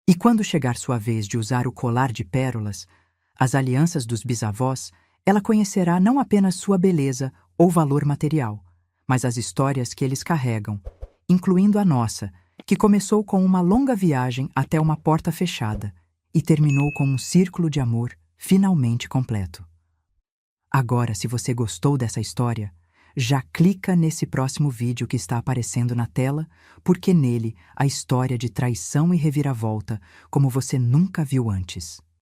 E quando chegar sua vez de usar o colar de pérolas, as alianças dos bisavós, ela conhecerá não apenas sua beleza ou valor material, mas as histórias que eles carregam, incluindo a nossa, que começou com uma longa viagem até uma porta fechada e terminou com um círculo de amor finalmente completo. Agora, se você gostou dessa história, já clica nesse próximo vídeo que está aparecendo na tela, porque nele a história de traição e reviravolta como você nunca viu antes.